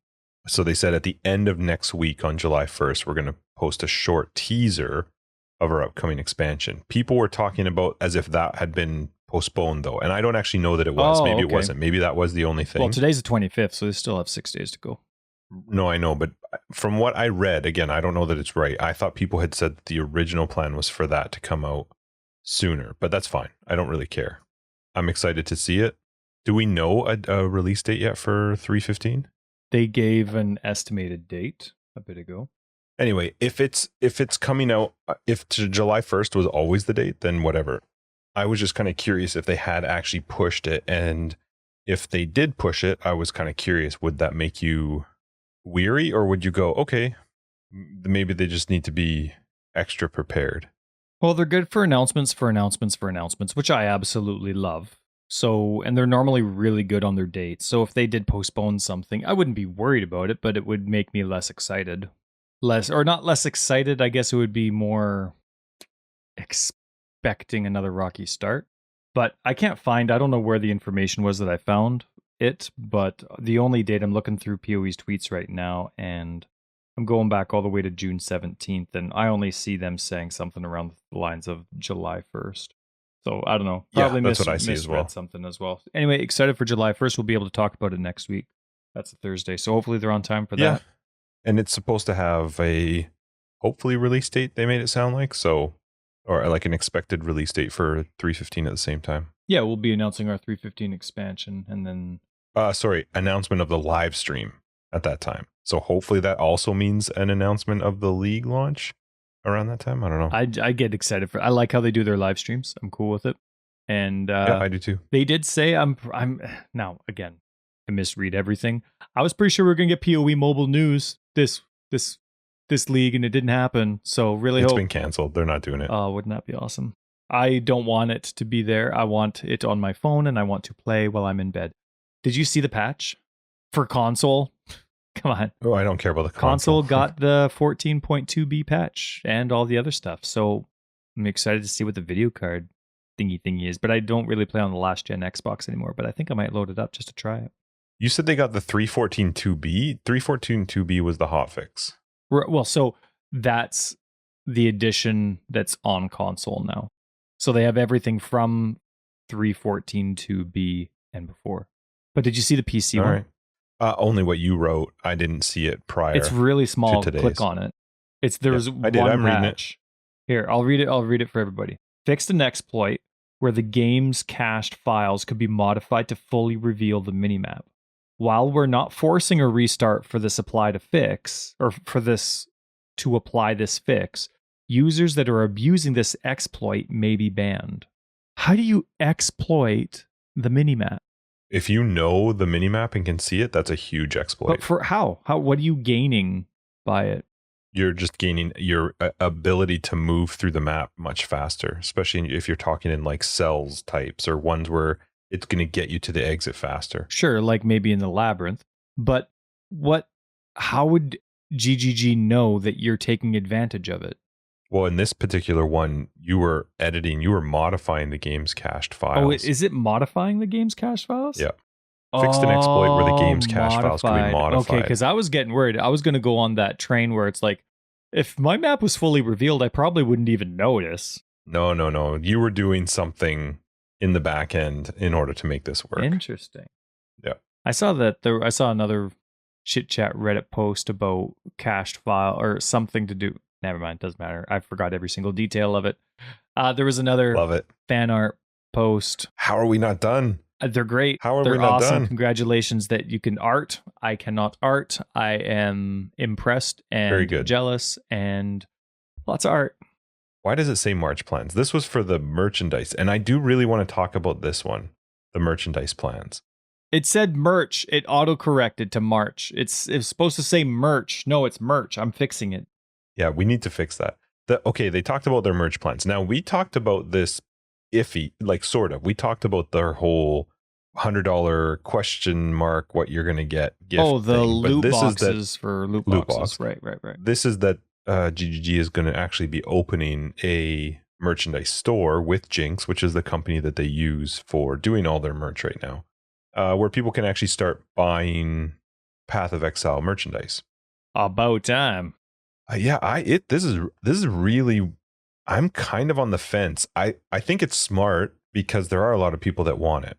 So they said at the end of next week on July 1st, we're going to post a short teaser of our upcoming expansion. People were talking about as if that had been postponed though, and I don't actually know that it was. Maybe it wasn't. Maybe that was the only thing. Well, today's the 25th, so they still have 6 days to go. No, I know, but from what I read, again, I don't know that it's right. I thought people had said that the original plan was for that to come out sooner, but that's fine. I don't really care. I'm excited to see it. Do we know a release date yet for 3.15? They gave an estimated date a bit ago. Anyway, if it's coming out, if July 1st was always the date, then whatever. I was just kind of curious if they had actually pushed it, and if they did push it, I was kind of curious, would that make you weary, or would you go, okay, maybe they just need to be extra prepared? Well, they're good for announcements, which I absolutely love. So, and they're normally really good on their dates. So if they did postpone something, I wouldn't be worried about it, but it would make me less excited. Not less excited, I guess it would be more expecting another rocky start. But I don't know where the information was that I found, it, but the only date I'm looking through PoE's tweets right now, and I'm going back all the way to June 17th, and I only see them saying something around the lines of July 1st. So I don't know. Probably that's what I see as well. misread something as well. Anyway, excited for July 1st. We'll be able to talk about it next week. That's a Thursday. So hopefully they're on time for that. And it's supposed to have a hopefully release date, they made it sound like. So, or like an expected release date for 3.15 at the same time. Yeah, we'll be announcing our 3.15 expansion, and then announcement of the live stream at that time. So hopefully that also means an announcement of the league launch around that time. I don't know. I get excited for. I like how they do their live streams. I'm cool with it. And yeah, I do too. They did say I'm now again. I misread everything. I was pretty sure we were gonna get PoE mobile news this league, and it didn't happen. So really, it's been canceled. They're not doing it. Oh, wouldn't that be awesome? I don't want it to be there. I want it on my phone, and I want to play while I'm in bed. Did you see the patch for console? Come on. Oh, I don't care about the console. Got the 14.2b patch and all the other stuff. So I'm excited to see what the video card thingy is. But I don't really play on the last gen Xbox anymore. But I think I might load it up just to try it. You said they got the 3.14.2b. 3.14.2b was the hotfix. Well, so that's the edition that's on console now. So they have everything from 3.14.2b and before. But did you see the PC one? Right. Only what you wrote. I didn't see it prior. It's really small. Click on it. There's one I'm reading patch. Here, I'll read it. I'll read it for everybody. Fixed an exploit where the game's cached files could be modified to fully reveal the minimap. While we're not forcing a restart for this apply to fix, or for this to apply this fix, users that are abusing this exploit may be banned. How do you exploit the minimap? If you know the minimap and can see it, that's a huge exploit. But for how? What are you gaining by it? You're just gaining your ability to move through the map much faster, especially if you're talking in like cells types or ones where it's going to get you to the exit faster. Sure, like maybe in the labyrinth. But how would GGG know that you're taking advantage of it? Well, in this particular one, you were modifying the game's cached files. Oh, is it modifying the game's cached files? Yeah. Fixed an exploit where the game's cached files could be modified. Okay, because I was getting worried. I was going to go on that train where it's like, if my map was fully revealed, I probably wouldn't even notice. No. You were doing something in the back end in order to make this work. Interesting. Yeah. I saw another chit chat Reddit post about cached file or something to do. Never mind, doesn't matter. I forgot every single detail of it. There was another fan art post. How are we not done? They're great. How are They're we not awesome. done? Congratulations that you can art. I cannot art. I am impressed and very good. Jealous and lots of art. Why does it say March plans? This was for the merchandise, and I do really want to talk about this one, the merchandise plans. It said merch. It auto-corrected to March. It's supposed to say merch. No, it's merch. I'm fixing it. Yeah, we need to fix that. They talked about their merch plans. Now, we talked about this iffy, like sort of. We talked about their whole $100 question mark, what you're going to get gift the thing. loot boxes for loot boxes. Right. This is that GGG is going to actually be opening a merchandise store with Jinx, which is the company that they use for doing all their merch right now, where people can actually start buying Path of Exile merchandise. About time. This is really, I'm kind of on the fence. I think it's smart because there are a lot of people that want it,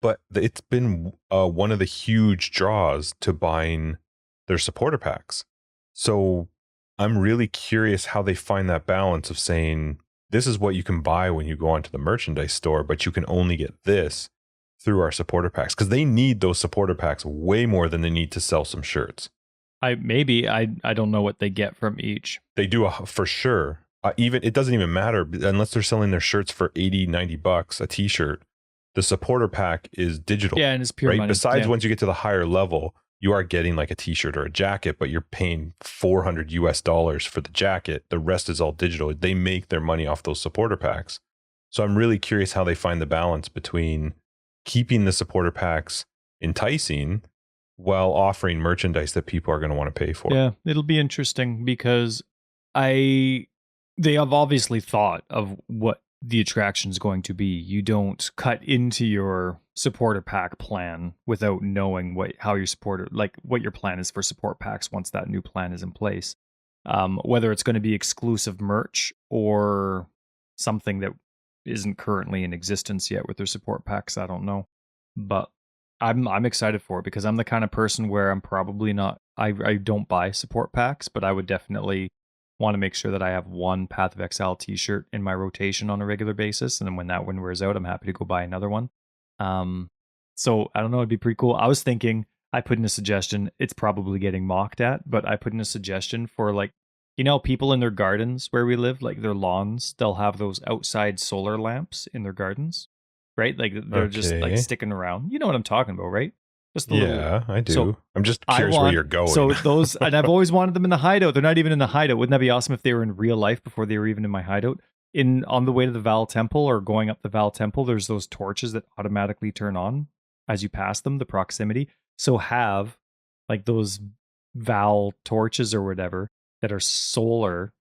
but it's been one of the huge draws to buying their supporter packs. So I'm really curious how they find that balance of saying, this is what you can buy when you go onto the merchandise store, but you can only get this through our supporter packs, because they need those supporter packs way more than they need to sell some shirts. I don't know what they get from each. They do for sure. Even it doesn't even matter unless they're selling their shirts for $80-$90 a t-shirt. The supporter pack is digital. Yeah, and it's pure money. Besides, once you get to the higher level, you are getting like a t-shirt or a jacket, but you're paying $400 for the jacket. The rest is all digital. They make their money off those supporter packs. So I'm really curious how they find the balance between keeping the supporter packs enticing while offering merchandise that people are going to want to pay for. Yeah, it'll be interesting because they have obviously thought of what the attraction is going to be. You don't cut into your supporter pack plan without knowing what your plan is for support packs once that new plan is in place. Whether it's going to be exclusive merch or something that isn't currently in existence yet with their support packs, I don't know. But I'm excited for it because I'm the kind of person where I'm probably not. I don't buy support packs, but I would definitely want to make sure that I have one Path of Exile t-shirt in my rotation on a regular basis, and then when that one wears out, I'm happy to go buy another one. So I don't know, it'd be pretty cool. I was thinking, I put in a suggestion, it's probably getting mocked at, but I put in a suggestion for like, people in their gardens where we live, like their lawns, they'll have those outside solar lamps in their gardens, right? Like they're just like sticking around. You know what I'm talking about, right? Just I do. So I'm just curious where you're going. So those, and I've always wanted them in the hideout. They're not even in the hideout. Wouldn't that be awesome if they were in real life before they were even in my hideout? On the way to the Val Temple or going up the Val Temple, there's those torches that automatically turn on as you pass them, the proximity. So have like those Val torches or whatever that are solar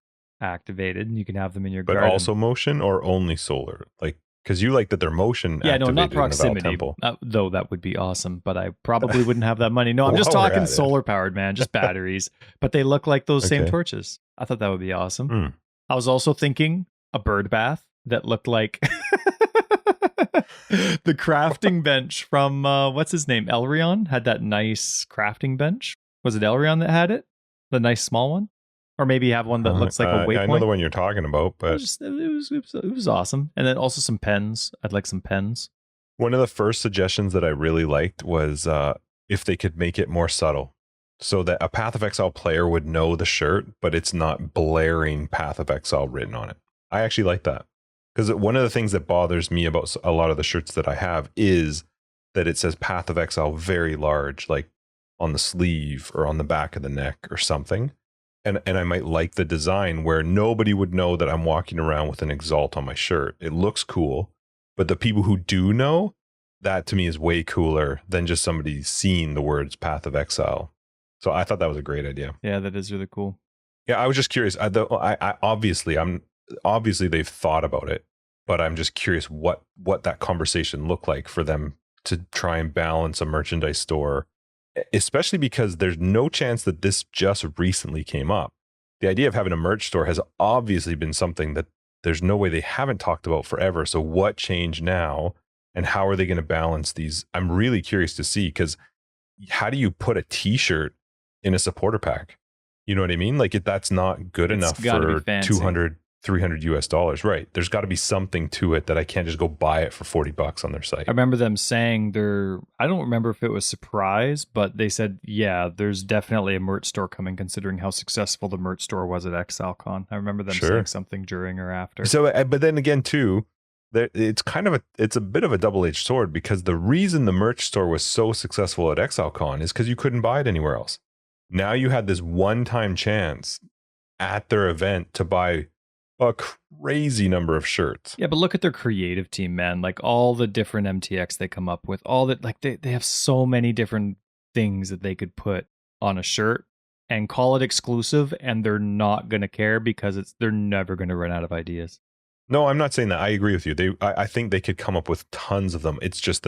activated, and you can have them in your garden. But also motion or only solar? Like, because you like that they're motion activated. Yeah, no, not proximity. Though that would be awesome, but I probably wouldn't have that money. No, I'm just talking solar powered, man, just batteries. But they look like those same torches. I thought that would be awesome. I was also thinking a bird bath that looked like the crafting bench from what's his name? Elrion had that nice crafting bench. Was it Elrion that had it? The nice small one? Or maybe have one that looks like a waypoint. I know the one you're talking about, but it was awesome. And then also some pens. I'd like some pens. One of the first suggestions that I really liked was if they could make it more subtle, so that a Path of Exile player would know the shirt, but it's not blaring Path of Exile written on it. I actually like that, because one of the things that bothers me about a lot of the shirts that I have is that it says Path of Exile very large, like on the sleeve or on the back of the neck or something. And I might like the design where nobody would know that I'm walking around with an Exalt on my shirt. It looks cool, but the people who do know, that to me is way cooler than just somebody seeing the words Path of Exile. So I thought that was a great idea. Yeah, that is really cool. Yeah, I was just curious. Obviously they've thought about it, but I'm just curious what that conversation looked like for them to try and balance a merchandise store. Especially because there's no chance that this just recently came up. The idea of having a merch store has obviously been something that there's no way they haven't talked about forever. So what changed now, and how are they going to balance these? I'm really curious to see, because how do you put a t-shirt in a supporter pack? You know what I mean? Like, that's not good enough for 200, $300 right? There's got to be something to it that I can't just go buy it for $40 on their site. I remember them saying I don't remember if it was surprise, but they said, yeah, there's definitely a merch store coming, considering how successful the merch store was at ExileCon. I remember them saying something during or after. So, but then again too, it's a bit of a double-edged sword, because the reason the merch store was so successful at ExileCon is because you couldn't buy it anywhere else. Now you had this one-time chance at their event to buy a crazy number of shirts. Yeah, but look at their creative team, man. Like all the different MTX they come up with, all that, like they have so many different things that they could put on a shirt and call it exclusive, and they're not going to care because they're never going to run out of ideas. No, I'm not saying that. I agree with you. I think they could come up with tons of them. It's just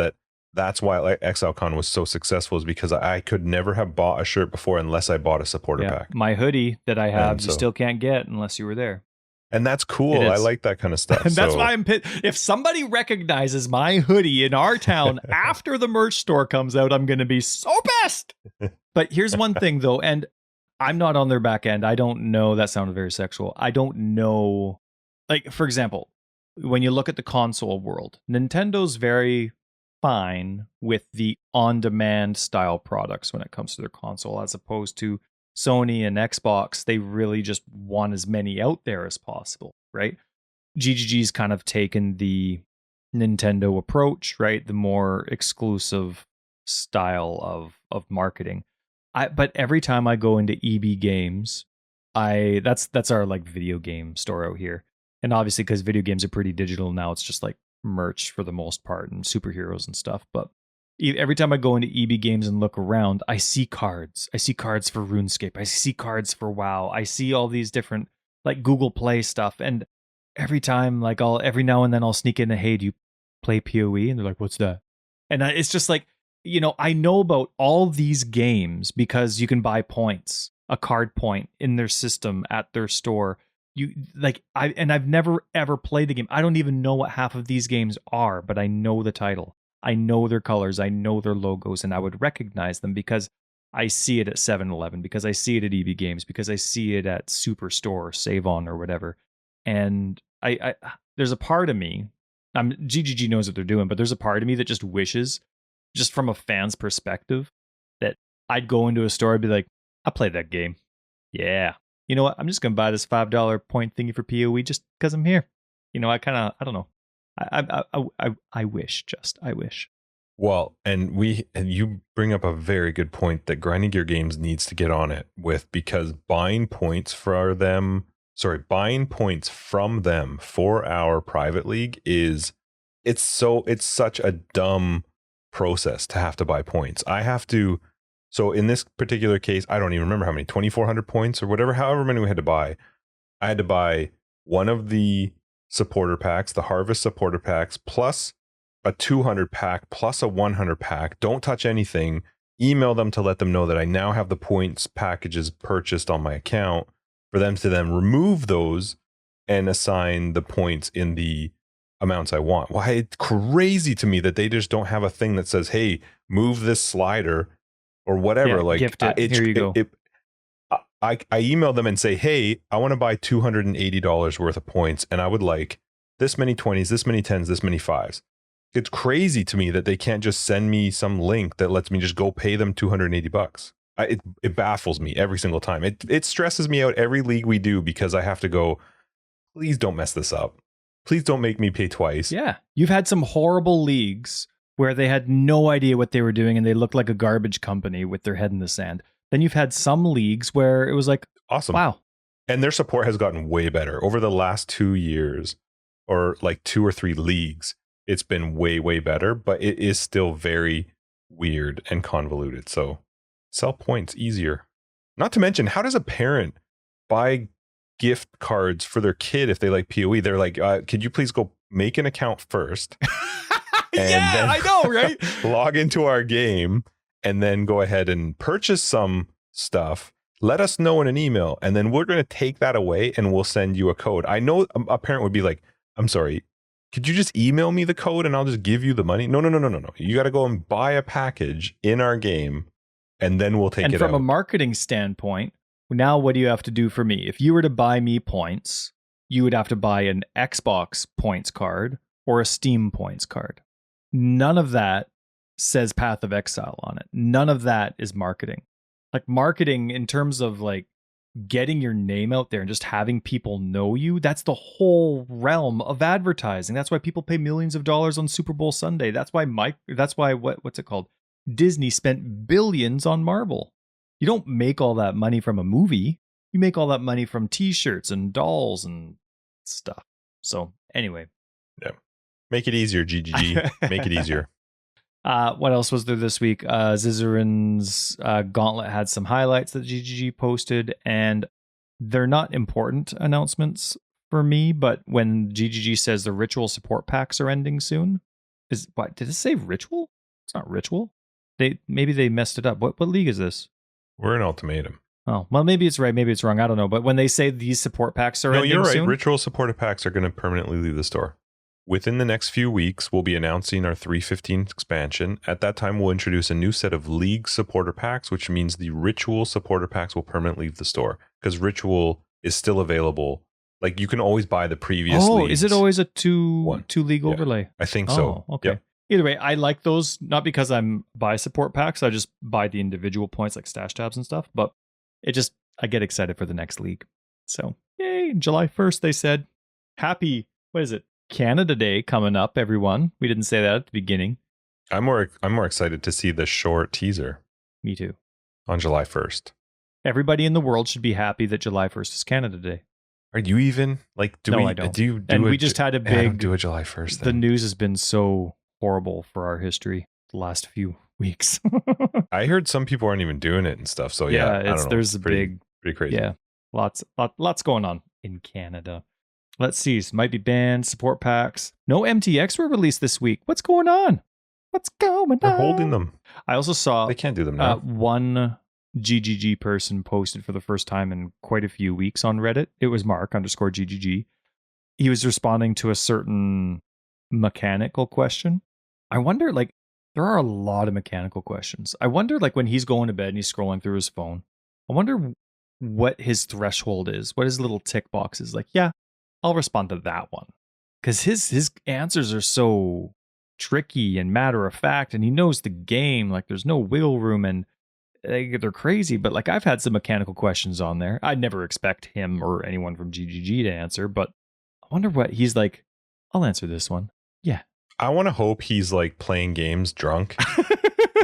that's why ExileCon was so successful, is because I could never have bought a shirt before unless I bought a supporter pack. My hoodie that I have, you still can't get unless you were there. And that's cool. I like that kind of stuff. And that's why I'm pissed. If somebody recognizes my hoodie in our town after the merch store comes out, I'm going to be so pissed. But here's one thing, though, and I'm not on their back end. I don't know. That sounded very sexual. I don't know. Like, for example, when you look at the console world, Nintendo's very fine with the on-demand style products when it comes to their console, as opposed to Sony and Xbox. They really just want as many out there as possible, right? GGG's kind of taken the Nintendo approach, right? The more exclusive style of marketing. But every time I go into EB Games, that's our like video game store out here. And obviously, because video games are pretty digital now, it's just like merch for the most part and superheroes and stuff. But every time I go into EB Games and look around, I see cards. I see cards for RuneScape. I see cards for WoW. I see all these different like Google Play stuff. And every time, like every now and then I'll sneak in a, hey, do you play PoE? And they're like, what's that? And it's just like, I know about all these games because you can buy points, a card point in their system at their store. I've never ever played the game. I don't even know what half of these games are, but I know the title. I know their colors, I know their logos, and I would recognize them because I see it at 7-Eleven, because I see it at EB Games, because I see it at Superstore or Save On or whatever. And I there's a part of me, GGG knows what they're doing, but there's a part of me that just wishes, just from a fan's perspective, that I'd go into a store and be like, I played that game. Yeah. You know what? I'm just going to buy this $5 point thingy for PoE just because I'm here. I don't know. I wish. Well, and you bring up a very good point that Grinding Gear Games needs to get on it with, because buying points from them for our private league it's such a dumb process to have to buy points. So in this particular case, I don't even remember how many, 2,400 points or whatever, however many we had to buy. I had to buy one of the supporter packs, the Harvest supporter packs, plus a 200 pack, plus a 100 pack. Don't touch anything. Email them to let them know that I now have the points packages purchased on my account, for them to then remove those and assign the points in the amounts I want. Why, it's crazy to me that they just don't have a thing that says, hey, move this slider or whatever. Yeah, gift it. Here you go. I email them and say, hey, I want to buy $280 worth of points, and I would like this many 20s, this many 10s, this many 5s. It's crazy to me that they can't just send me some link that lets me just go pay them $280. It baffles me every single time. It stresses me out every league we do, because I have to go, please don't mess this up. Please don't make me pay twice. Yeah. You've had some horrible leagues where they had no idea what they were doing and they looked like a garbage company with their head in the sand. Then you've had some leagues where it was like, awesome. Wow. And their support has gotten way better over the last 2 years, or like 2 or 3 leagues. It's been way, way better, but it is still very weird and convoluted. So sell points easier. Not to mention, how does a parent buy gift cards for their kid if they like PoE? They're like, could you please go make an account first? And yeah, I know, right? Log into our game and then go ahead and purchase some stuff. Let us know in an email, and then we're going to take that away and we'll send you a code. I know a parent would be like, I'm sorry, could you just email me the code and I'll just give you the money? No. You got to go and buy a package in our game, and then we'll take it out. And from a marketing standpoint, now what do you have to do for me? If you were to buy me points, you would have to buy an Xbox points card or a Steam points card. None of that says Path of Exile on it. None of that is marketing. Like marketing in terms of like getting your name out there and just having people know you, that's the whole realm of advertising. That's why people pay millions of dollars on Super Bowl Sunday. That's why what's it called? Disney spent billions on Marvel. You don't make all that money from a movie. You make all that money from t-shirts and dolls and stuff. So anyway. Yeah. Make it easier, GGG. Make it easier. What else was there this week? Zizarin's Gauntlet had some highlights that GGG posted, and they're not important announcements for me, but when GGG says the ritual support packs are ending soon, did it say ritual? It's not ritual. Maybe they messed it up. What league is this? We're in Ultimatum. Oh, well, maybe it's right, maybe it's wrong. I don't know. But when they say these support packs are ending soon... No, you're right. Ritual supported packs are going to permanently leave the store. Within the next few weeks, we'll be announcing our 315 expansion. At that time, we'll introduce a new set of League supporter packs, which means the Ritual supporter packs will permanently leave the store, because Ritual is still available. Like, you can always buy the previous leagues. Oh, is it always a two league overlay? I think so. Okay. Yep. Either way, I like those, not because I'm buy support packs. I just buy the individual points like stash tabs and stuff, but I get excited for the next league. So, yay, July 1st, they said. Happy, what is it? Canada Day coming up, everyone. We didn't say that at the beginning. I'm more excited to see the short teaser. Me too. On July 1st. Everybody in the world should be happy that July 1st is Canada Day. Are you even? Like, I don't. We just had a big... I don't do a July 1st then. The news has been so horrible for our history the last few weeks. I heard some people aren't even doing it and stuff. So yeah, there's a pretty crazy. Yeah, lots going on in Canada. Let's see. Might be banned. Support packs. No MTX were released this week. What's going on? What's going on? They're holding them. I also saw They can't do them now. one GGG person posted for the first time in quite a few weeks on Reddit. It was Mark_GGG. He was responding to a certain mechanical question. I wonder, like, there are a lot of mechanical questions. I wonder, like, when he's going to bed and he's scrolling through his phone, I wonder what his threshold is, what his little tick box is. Like, yeah, I'll respond to that one. Because his answers are so tricky and matter of fact, and he knows the game. Like, there's no wiggle room, and they're crazy. But, like, I've had some mechanical questions on there. I'd never expect him or anyone from GGG to answer, but I wonder what he's like. I'll answer this one. Yeah. I want to hope he's like playing games drunk,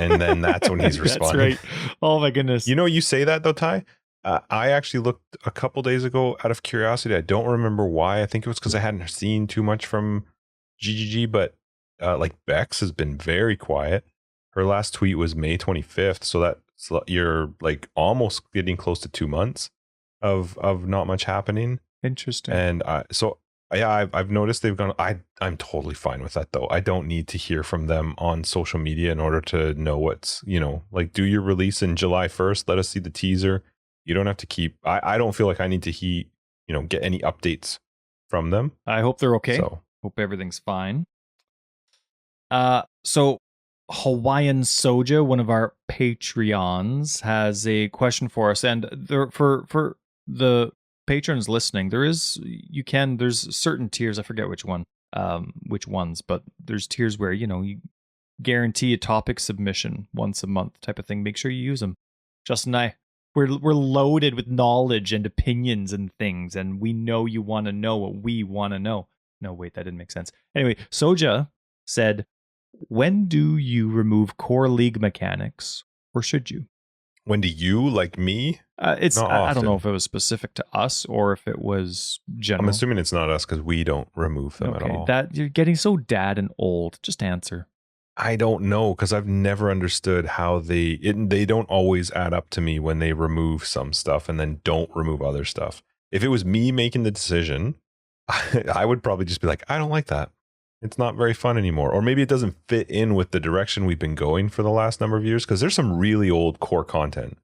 and then that's when he's responding. That's right. Oh my goodness. You know, you say that though, Ty. I actually looked a couple days ago out of curiosity. I don't remember why. I think it was because I hadn't seen too much from GGG, but like Bex has been very quiet. Her last tweet was May 25th, so that's you're like almost getting close to 2 months of not much happening. Interesting. And yeah, I've noticed they've gone. I'm totally fine with that though. I don't need to hear from them on social media in order to know what's, like, do your release in July 1st. Let us see the teaser. You don't have to keep. I don't feel like I need to get any updates from them. I hope they're okay. So hope everything's fine. So Hawaiian Soja, one of our Patreons, has a question for us, and for the patrons listening, there's certain tiers. I forget which ones, but there's tiers where you guarantee a topic submission once a month type of thing. Make sure you use them. Justin and I, we're loaded with knowledge and opinions and things, and we know you want to know what we want to know. No, wait, that didn't make sense. Anyway, Soja said, when do you remove core league mechanics, or should you? When do you, like me? I don't know if it was specific to us or if it was general. I'm assuming it's not us because we don't remove them at all. That you're getting so dad and old. Just answer. I don't know, because I've never understood how they don't always add up to me when they remove some stuff and then don't remove other stuff. If it was me making the decision, I would probably just be like, I don't like that. It's not very fun anymore. Or maybe it doesn't fit in with the direction we've been going for the last number of years, because there's some really old core content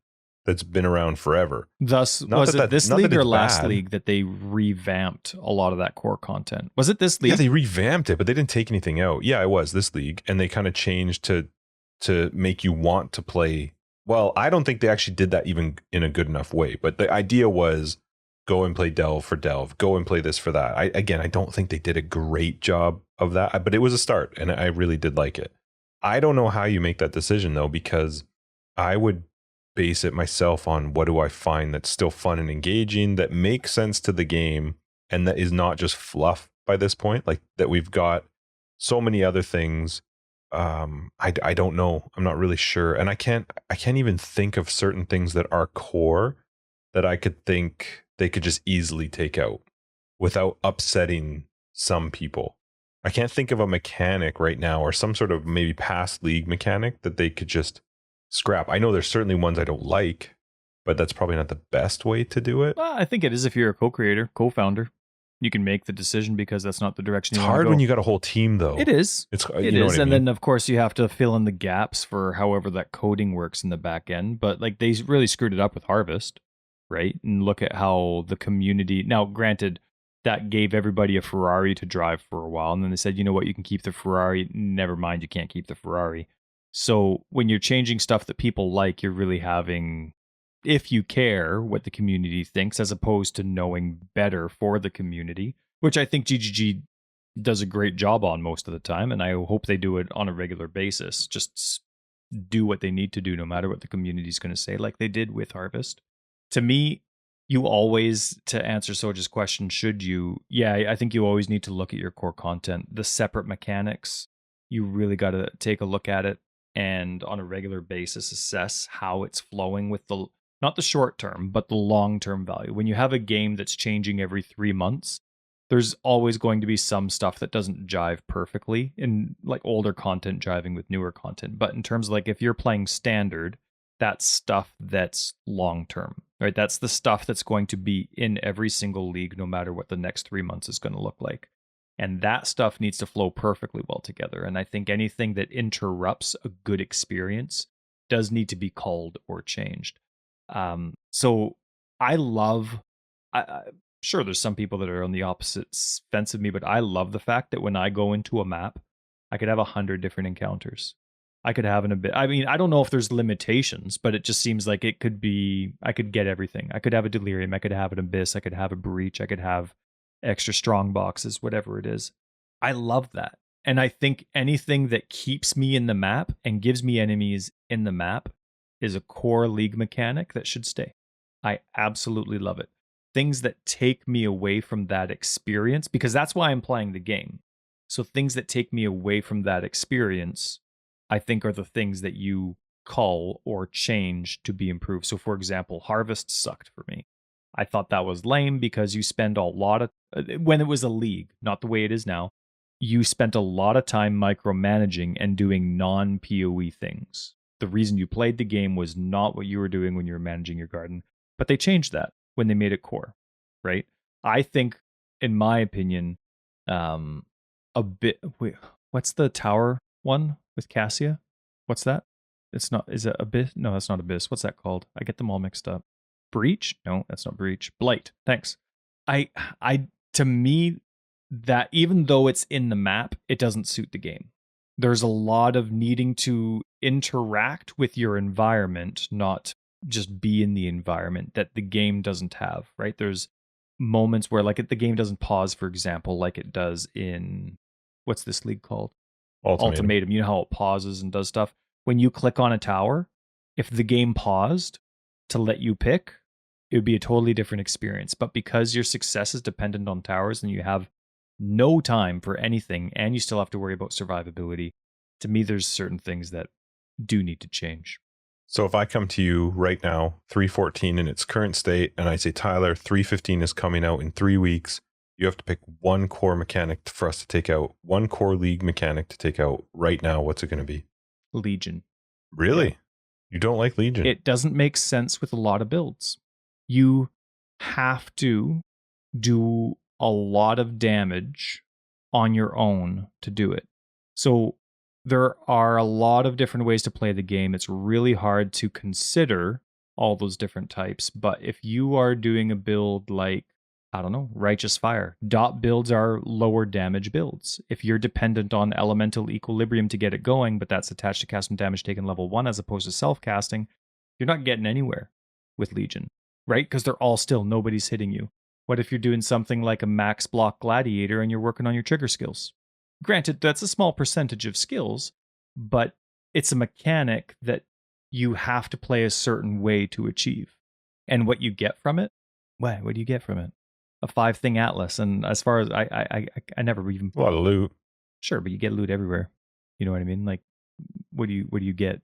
that's been around forever. Thus, was it this league or last league that they revamped a lot of that core content? Was it this league? Yeah, they revamped it, but they didn't take anything out. Yeah, it was this league, and they kind of changed to make you want to play. Well, I don't think they actually did that even in a good enough way, but the idea was go and play Delve for Delve, go and play this for that. I don't think they did a great job of that, but it was a start, and I really did like it. I don't know how you make that decision though, because I would base it myself on what do I find that's still fun and engaging, that makes sense to the game, and that is not just fluff by this point, like that we've got so many other things. I don't know. I'm not really sure. And I can't even think of certain things that are core that I could think they could just easily take out without upsetting some people. I can't think of a mechanic right now, or some sort of maybe past league mechanic that they could just scrap. I know there's certainly ones I don't like, but that's probably not the best way to do it. Well, I think it is if you're a co-creator, co-founder. You can make the decision because that's not the direction you want to go. It's hard when you got a whole team, though. It is. It is. And then, of course, you have to fill in the gaps for however that coding works in the back end. But like they really screwed it up with Harvest, right? And look at how the community... Now, granted, that gave everybody a Ferrari to drive for a while. And then they said, you know what, you can keep the Ferrari. Never mind, you can't keep the Ferrari. So when you're changing stuff that people like, you're really having... if you care what the community thinks, as opposed to knowing better for the community, which I think GGG does a great job on most of the time, and I hope they do it on a regular basis. Just do what they need to do, no matter what the community is going to say, like they did with Harvest. To me, you always, to answer Soja's question, should you? Yeah, I think you always need to look at your core content. The separate mechanics, you really got to take a look at it, and on a regular basis, assess how it's flowing with the... not the short term, but the long term value. When you have a game that's changing every 3 months, there's always going to be some stuff that doesn't jive perfectly, in like older content jiving with newer content. But in terms of like if you're playing standard that's stuff that's long term, right? That's the stuff that's going to be in every single league, no matter what the next 3 months is going to look like. And that stuff needs to flow perfectly well together. And I think anything that interrupts a good experience does need to be culled or changed. So I love, sure, there's some people that are on the opposite fence of me, but I love the fact that when I go into a map, I could have 100 different encounters. I could have I mean, I don't know if there's limitations, but it just seems like it could be, I could get everything. I could have a delirium, I could have an abyss, I could have a breach, I could have extra strong boxes, whatever it is. I love that. And I think anything that keeps me in the map and gives me enemies in the map is a core league mechanic that should stay. I absolutely love it. Things that take me away from that experience, because that's why I'm playing the game. So things that take me away from that experience, I think, are the things that you cull or change to be improved. So, for example, Harvest sucked for me. I thought that was lame because you spend a lot of, when it was a league, not the way it is now, you spent a lot of time micromanaging and doing non-PoE things. The reason you played the game was not what you were doing when you were managing your garden, but they changed that when they made it core, right? I think, in my opinion, a bit, wait, what's the tower one with Cassia? What's that? It's not, is it Abyss? No, that's not Abyss. What's that called? I get them all mixed up. Breach? No, that's not Breach. Blight. Thanks. To me, that even though it's in the map, it doesn't suit the game. There's a lot of needing to interact with your environment, not just be in the environment, that the game doesn't have, right? There's moments where, like, the game doesn't pause, for example, like it does in, what's this league called? Ultimatum. You know how it pauses and does stuff? When you click on a tower, if the game paused to let you pick, it would be a totally different experience. But because your success is dependent on towers and you have no time for anything and you still have to worry about survivability, to me, there's certain things that do need to change. So if I come to you right now, 3.14 in its current state, and I say, Tyler, 3.15 is coming out in 3 weeks, you have to pick one core mechanic for us to take out, one core league mechanic to take out right now. What's it going to be? Legion. Really? Yeah. You don't like Legion? It doesn't make sense with a lot of builds. You have to do a lot of damage on your own to do it. So there are a lot of different ways to play the game. It's really hard to consider all those different types. But if you are doing a build like, I don't know, Righteous Fire, dot builds are lower damage builds. If you're dependent on Elemental Equilibrium to get it going, but that's attached to cast and damage taken level 1 as opposed to self-casting, you're not getting anywhere with Legion, right? Because they're all still, nobody's hitting you. What if you're doing something like a max block gladiator and you're working on your trigger skills? Granted, that's a small percentage of skills, but it's a mechanic that you have to play a certain way to achieve. And what you get from it? What do you get from it? A 5-thing atlas. And as far as I never even, a lot of loot. Sure, but you get loot everywhere. You know what I mean? Like, what do you get?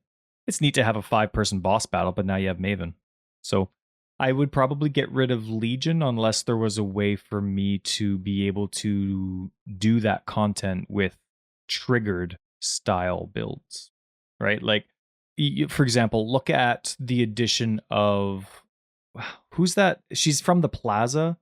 It's neat to have a 5-person boss battle, but now you have Maven. So I would probably get rid of Legion unless there was a way for me to be able to do that content with triggered style builds, right? Like, for example, look at the addition of, who's that? She's from the Plaza.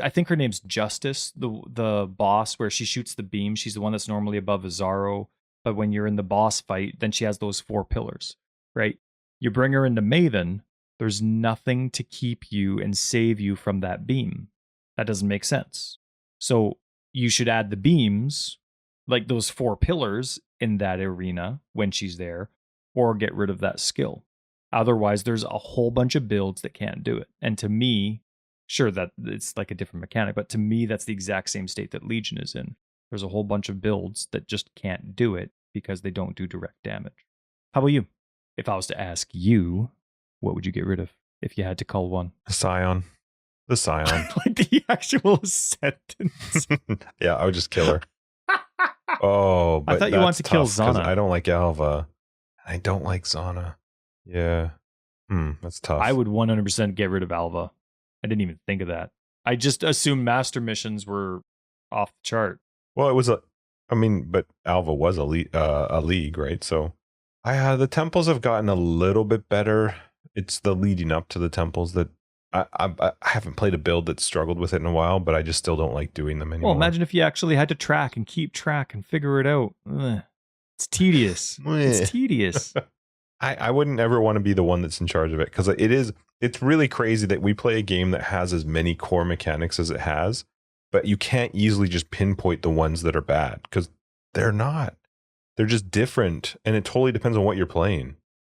I think her name's Justice, the boss where she shoots the beam. She's the one that's normally above Azaro, but when you're in the boss fight, then she has those 4 pillars, right? You bring her into Maven, there's nothing to keep you and save you from that beam. That doesn't make sense. So you should add the beams, like those 4 pillars in that arena when she's there, or get rid of that skill. Otherwise, there's a whole bunch of builds that can't do it. And to me, sure, that it's like a different mechanic, but to me, that's the exact same state that Legion is in. There's a whole bunch of builds that just can't do it because they don't do direct damage. How about you? If I was to ask you, what would you get rid of if you had to call one? Scion. The Scion. Like the actual sentence. Yeah, I would just kill her. Oh, but I thought you wanted to kill Zana. I don't like Alva. I don't like Zana. Yeah. That's tough. I would 100% get rid of Alva. I didn't even think of that. I just assumed master missions were off the chart. Well, it was but Alva was a league, right? So The temples have gotten a little bit better. It's the leading up to the temples that I haven't played a build that struggled with it in a while, but I just still don't like doing them anymore. Well, imagine if you actually had to track and keep track and figure it out. Ugh. It's tedious. It's tedious. I wouldn't ever want to be the one that's in charge of it, because it's really crazy that we play a game that has as many core mechanics as it has, but you can't easily just pinpoint the ones that are bad, because they're not. They're just different, and it totally depends on what you're playing.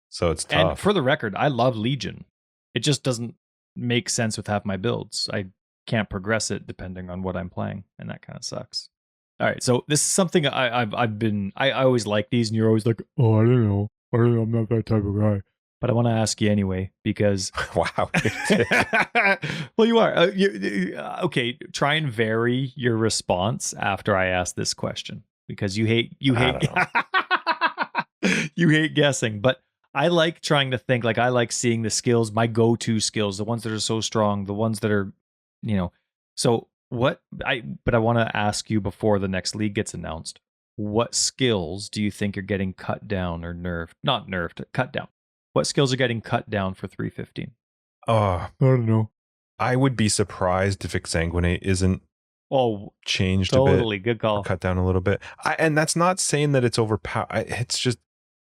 So it's tough. And for the record, I love Legion. It just doesn't make sense with half my builds. I can't progress it depending on what I'm playing, and that kind of sucks. All right, so this is something I always like these, and you're always like, oh, I don't know, I'm not that type of guy. But I want to ask you anyway, because wow. well, you are. Okay, try and vary your response after I ask this question, because you hate you hate guessing. But I like trying to think. Like, I like seeing the skills, my go-to skills, the ones that are so strong, the ones that are, So but I want to ask you before the next league gets announced. What skills do you think are getting cut down or nerfed? Not nerfed, cut down. What skills are getting cut down for 315? I don't know. I would be surprised if Exsanguinate isn't changed a bit. Totally, good call. Cut down a little bit. And that's not saying that it's overpowered. It's just,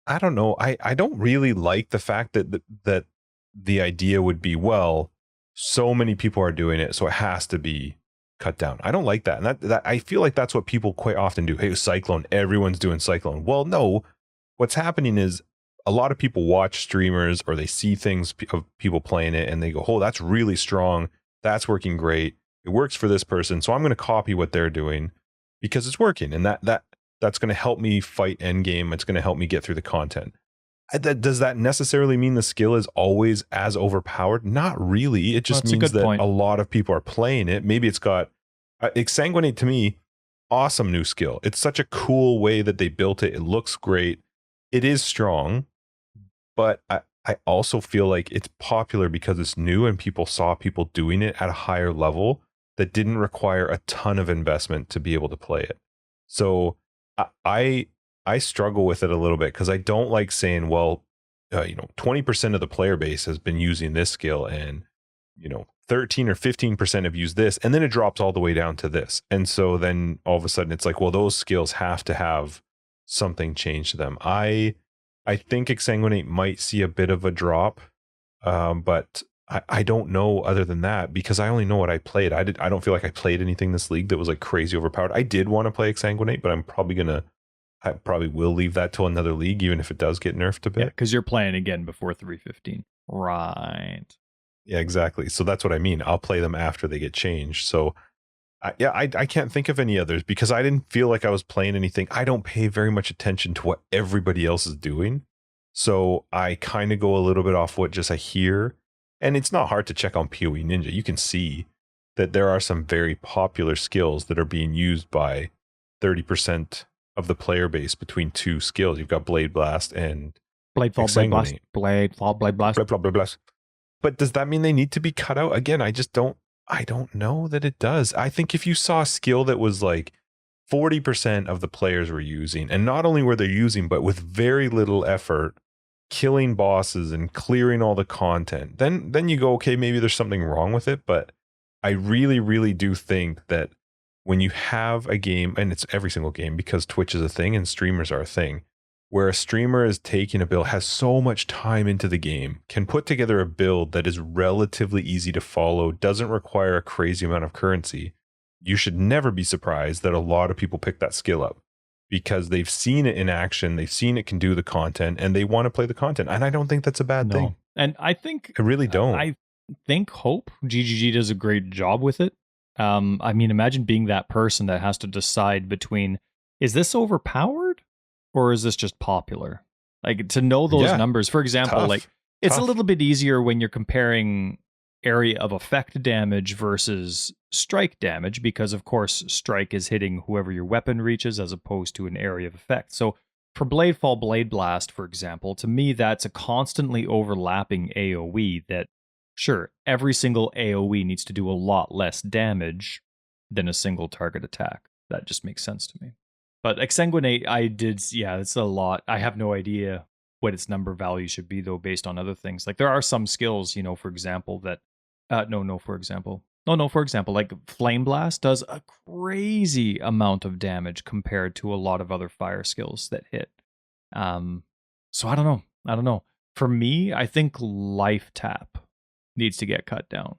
I don't know. I don't really like the fact that the idea would be, well, so many people are doing it, so it has to be cut down. I don't like that. And that I feel like that's what people quite often do. Hey, Cyclone, everyone's doing Cyclone. Well, no, what's happening is a lot of people watch streamers, or they see things of people playing it, and they go, oh, that's really strong. That's working great. It works for this person. So I'm going to copy what they're doing because it's working. And that's going to help me fight endgame. It's going to help me get through the content. Does that necessarily mean the skill is always as overpowered? Not really. It just means that a lot of people are playing it. Maybe it's got Exsanguinate, to me, awesome new skill. It's such a cool way that they built it. It looks great. It is strong, but I also feel like it's popular because it's new and people saw people doing it at a higher level that didn't require a ton of investment to be able to play it. So I struggle with it a little bit, because I don't like saying, well, 20% of the player base has been using this skill, and 13 or 15% have used this, and then it drops all the way down to this. And so then all of a sudden it's like, well, those skills have to have something changed to them. I think Exsanguinate might see a bit of a drop, but I don't know other than that, because I only know what I played. I don't feel like I played anything this league that was like crazy overpowered. I did want to play Exsanguinate, but I probably will leave that till another league, even if it does get nerfed a bit. Yeah, because you're playing again before 315. Right. Yeah, exactly. So that's what I mean. I'll play them after they get changed. So I can't think of any others, because I didn't feel like I was playing anything. I don't pay very much attention to what everybody else is doing. So I kind of go a little bit off what just I hear. And it's not hard to check on PoE Ninja. You can see that there are some very popular skills that are being used by 30% of the player base between two skills. You've got Blade Blast and Blade Fall, Blade Blast. Blade Fall, Blade Blast. Blade Blast. But does that mean they need to be cut out? Again, I don't know that it does. I think if you saw a skill that was like 40% of the players were using, and not only were they using, but with very little effort, killing bosses and clearing all the content, then you go, okay, maybe there's something wrong with it. But I really, really do think that when you have a game, and it's every single game, because Twitch is a thing and streamers are a thing, where a streamer is taking a build, has so much time into the game, can put together a build that is relatively easy to follow, doesn't require a crazy amount of currency, you should never be surprised that a lot of people pick that skill up, because they've seen it in action, they've seen it can do the content, and they want to play the content. And I don't think that's a bad thing. And I think I really don't. I think Hope GGG does a great job with it. I mean, imagine being that person that has to decide between, is this overpowered or is this just popular? Like, to know those numbers, for example, it's a little bit easier when you're comparing area of effect damage versus strike damage, because of course strike is hitting whoever your weapon reaches as opposed to an area of effect. So for Blade Fall, Blade Blast, for example, to me that's a constantly overlapping AoE that, sure, every single AoE needs to do a lot less damage than a single target attack. That just makes sense to me. But Exsanguinate, it's a lot. I have no idea what its number value should be, though, based on other things. Like there are some skills, for example, that for example, like Flame Blast does a crazy amount of damage compared to a lot of other fire skills that hit. So I don't know. For me, I think Life Tap needs to get cut down.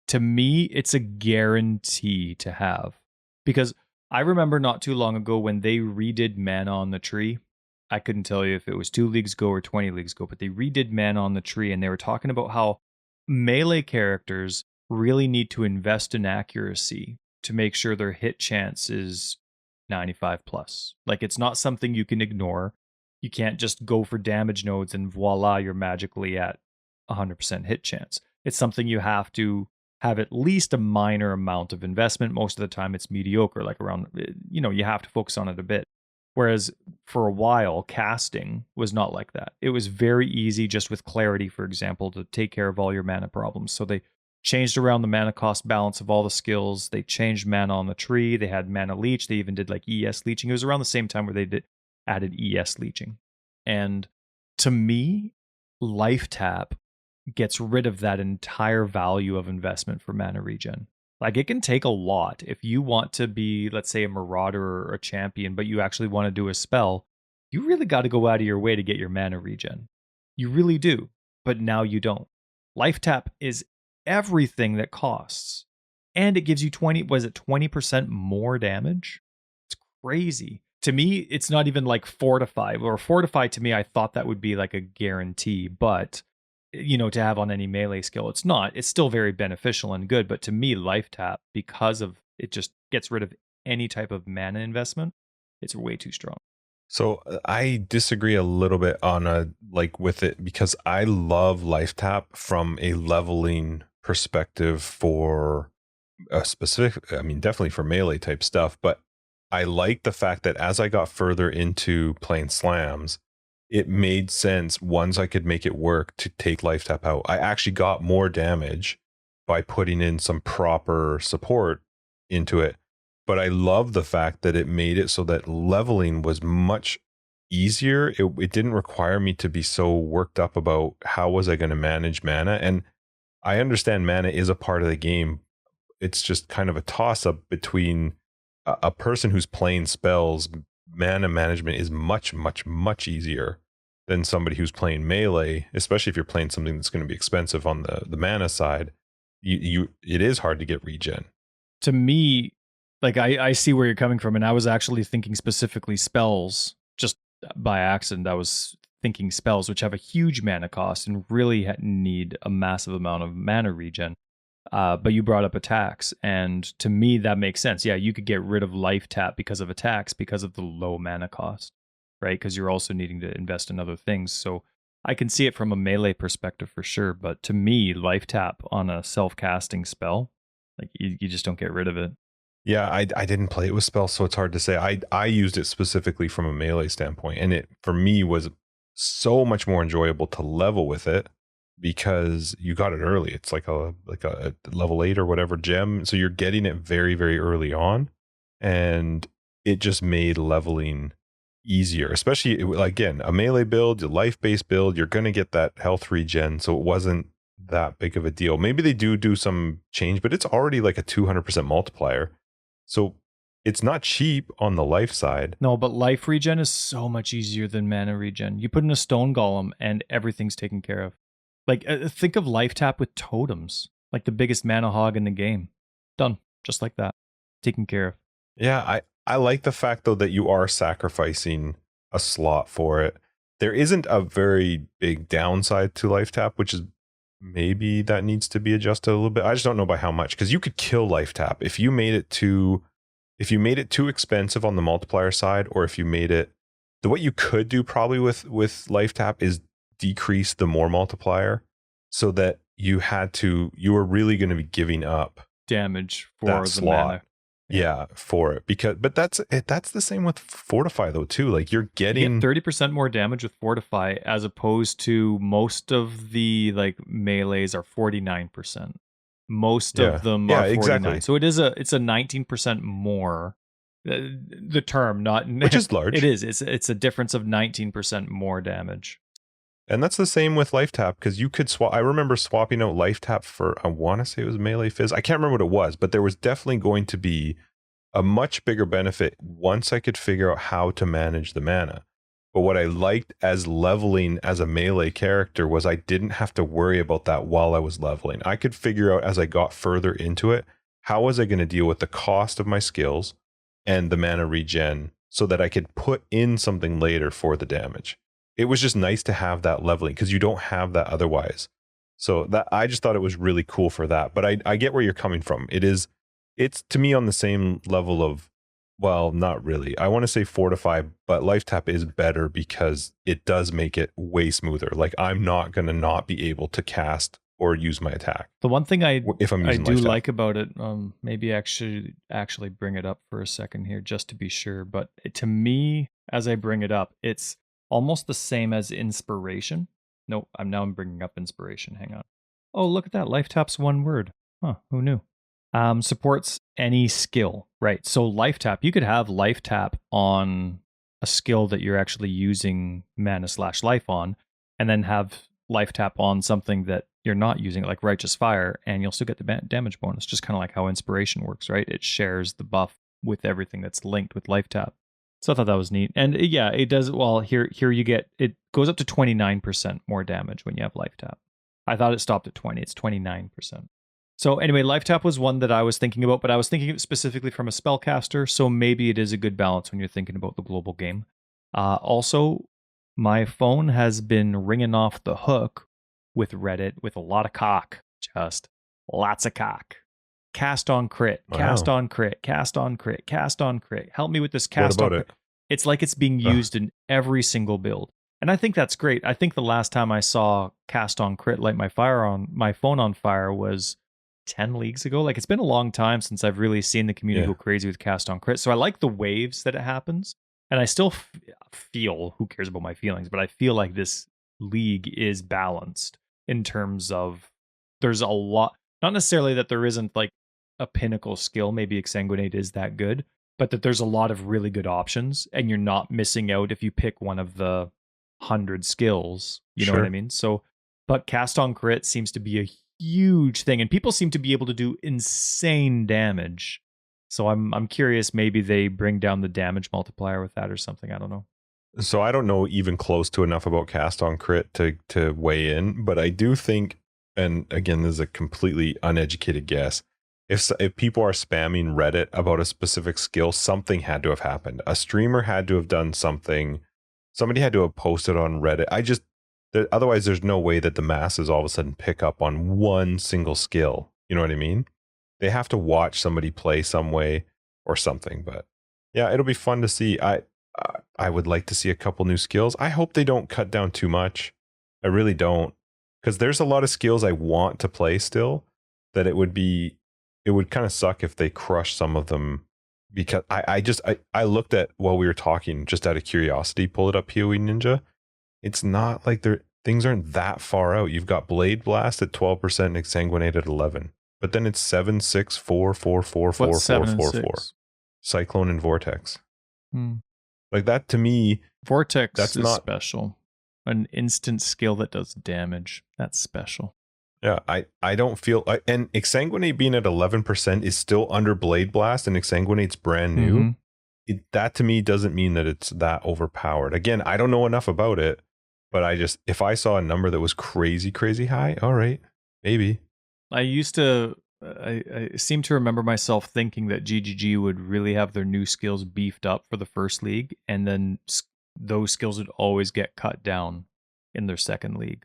To me, it's a guarantee to have, because I remember not too long ago when they redid Mana on the Tree. I couldn't tell you if it was 2 leagues ago or 20 leagues ago, but they redid Mana on the Tree, and they were talking about how melee characters really need to invest in accuracy to make sure their hit chance is 95 plus. Like, it's not something you can ignore. You can't just go for damage nodes and voila, you're magically at 100% hit chance. It's something you have to have at least a minor amount of investment. Most of the time it's mediocre, like around, you have to focus on it a bit. Whereas for a while, casting was not like that. It was very easy, just with clarity, for example, to take care of all your mana problems. So they changed around the mana cost balance of all the skills. They changed Mana on the Tree. They had Mana Leech. They even did like ES leeching. It was around the same time where they added ES leeching. And to me, Life Tap gets rid of that entire value of investment for mana regen. Like, it can take a lot. If you want to be, let's say, a marauder or a champion, but you actually want to do a spell, you really got to go out of your way to get your mana regen. You really do. But now you don't. Life Tap is everything that costs. And it gives you 20% more damage? It's crazy. To me, it's not even like Fortify. Or Fortify, to me, I thought that would be like a guarantee, but to have on any melee skill. It's not. It's still very beneficial and good, but to me, Life Tap, because of it just gets rid of any type of mana investment, it's way too strong. So I disagree a little bit on with it, because I love Life Tap from a leveling perspective for a specific, definitely for melee type stuff, but I like the fact that as I got further into playing slams, it made sense once I could make it work to take Life Tap out. I actually got more damage by putting in some proper support into it. But I love the fact that it made it so that leveling was much easier. It didn't require me to be so worked up about how was I going to manage mana. And I understand mana is a part of the game. It's just kind of a toss-up between a person who's playing spells. Mana management is much, much, much easier than somebody who's playing melee, especially if you're playing something that's going to be expensive on the mana side. It is hard to get regen. To me, like, I see where you're coming from, and I was actually thinking specifically spells. Just by accident, I was thinking spells, which have a huge mana cost and really need a massive amount of mana regen. But you brought up attacks, and to me, that makes sense. Yeah, you could get rid of Life Tap because of attacks, because of the low mana cost, right? Because you're also needing to invest in other things. So I can see it from a melee perspective for sure. But to me, Life Tap on a self-casting spell, like, you just don't get rid of it. Yeah, I didn't play it with spells, so it's hard to say. I used it specifically from a melee standpoint, and it, for me, was so much more enjoyable to level with it because you got it early. It's like a level 8 or whatever gem, so you're getting it very, very early on, and it just made leveling easier. Especially, again, a melee build, a life-based build, you're going to get that health regen, so it wasn't that big of a deal. Maybe they do some change, but it's already like a 200% multiplier. So it's not cheap on the life side. No, but life regen is so much easier than mana regen. You put in a stone golem and everything's taken care of. Like, think of Life Tap with totems, like the biggest mana hog in the game. Done. Just like that. Taken care of. Yeah, I like the fact, though, that you are sacrificing a slot for it. There isn't a very big downside to Life Tap, which is maybe that needs to be adjusted a little bit. I just don't know by how much, because you could kill Life Tap if you made it too expensive on the multiplier side, or if you made it, what you could do probably with Life Tap is decrease the more multiplier, so that you were really going to be giving up damage for that the slot. mana. Yeah, for it, but that's the same with Fortify, though, too. Like, you're getting, you get 30% more damage with Fortify, as opposed to most of the melees are 49%. Most of them are 49. Exactly. So it's a 19% more. The term, not, which is large. It is. It's a difference of 19% more damage. And that's the same with life tap, because you could swap. I remember swapping out life tap for, I want to say it was melee fizz. I can't remember what it was, but there was definitely going to be a much bigger benefit once I could figure out how to manage the mana. But what I liked as leveling as a melee character was I didn't have to worry about that while I was leveling. I could figure out as I got further into it, how was I going to deal with the cost of my skills and the mana regen so that I could put in something later for the damage. It was just nice to have that leveling because you don't have that otherwise. So that I just thought it was really cool for that. But I get where you're coming from. It's to me on the same level of, well, not really. I want to say fortify, but life tap is better because it does make it way smoother. Like I'm not going to not be able to cast or use my attack. The one thing if I'm I using do life tap. like about it, maybe actually bring it up for a second here just to be sure. But to me, as I bring it up, it's almost the same as inspiration. No, I'm bringing up inspiration. Hang on. Oh, look at that. Life tap's one word. Huh? Who knew? Supports any skill, right? So life tap, you could have life tap on a skill that you're actually using mana/life on, and then have life tap on something that you're not using, like righteous fire, and you'll still get the damage bonus, just kind of like how inspiration works, right? It shares the buff with everything that's linked with life tap. So I thought that was neat. And yeah, it does. Well, here you get, it goes up to 29% more damage when you have life tap. I thought it stopped at 20. It's 29%. So anyway, life tap was one that I was thinking about, but I was thinking specifically from a spellcaster, so maybe it is a good balance when you're thinking about the global game. Also, my phone has been ringing off the hook with Reddit with a lot of cock, just lots of cock. Cast on crit, cast on crit, cast on crit, cast on crit. Help me with this cast on crit. It's like it's being used in every single build. And I think that's great. I think the last time I saw cast on crit light my phone on fire was 10 leagues ago. Like it's been a long time since I've really seen the community go crazy with cast on crit. So I like the waves that it happens. And I still feel, who cares about my feelings, but I feel like this league is balanced in terms of there's a lot, not necessarily that there isn't like a pinnacle skill, maybe Exsanguinate is that good, but that there's a lot of really good options and you're not missing out if you pick one of the 100 skills, you know what I mean? So, but cast on crit seems to be a huge thing and people seem to be able to do insane damage. So I'm curious, maybe they bring down the damage multiplier with that or something. I don't know. So I don't know even close to enough about cast on crit to weigh in, but I do think, and again, this is a completely uneducated guess, if people are spamming Reddit about a specific skill, something had to have happened. A streamer had to have done something. Somebody had to have posted on Reddit. Otherwise, there's no way that the masses all of a sudden pick up on one single skill. You know what I mean? They have to watch somebody play some way or something. But yeah, it'll be fun to see. I would like to see a couple new skills. I hope they don't cut down too much. I really don't, because there's a lot of skills I want to play still. That it would kind of suck if they crush some of them. Because I looked at while we were talking just out of curiosity, pull it up PoE Ninja. It's not like things aren't that far out. You've got Blade Blast at 12% and Exsanguinate at 11. But then it's 7, 6, 4, 4, 4, 4, 4, 4, 4. Cyclone and Vortex. Like that to me. Vortex that's is not special. An instant skill that does damage. That's special. Yeah, I don't feel, and Exsanguinate being at 11% is still under Blade Blast, and Exsanguinate's brand new. That to me doesn't mean that it's that overpowered. Again, I don't know enough about it, but if I saw a number that was crazy, crazy high, all right, maybe. I seem to remember myself thinking that GGG would really have their new skills beefed up for the first league, and then those skills would always get cut down in their second league.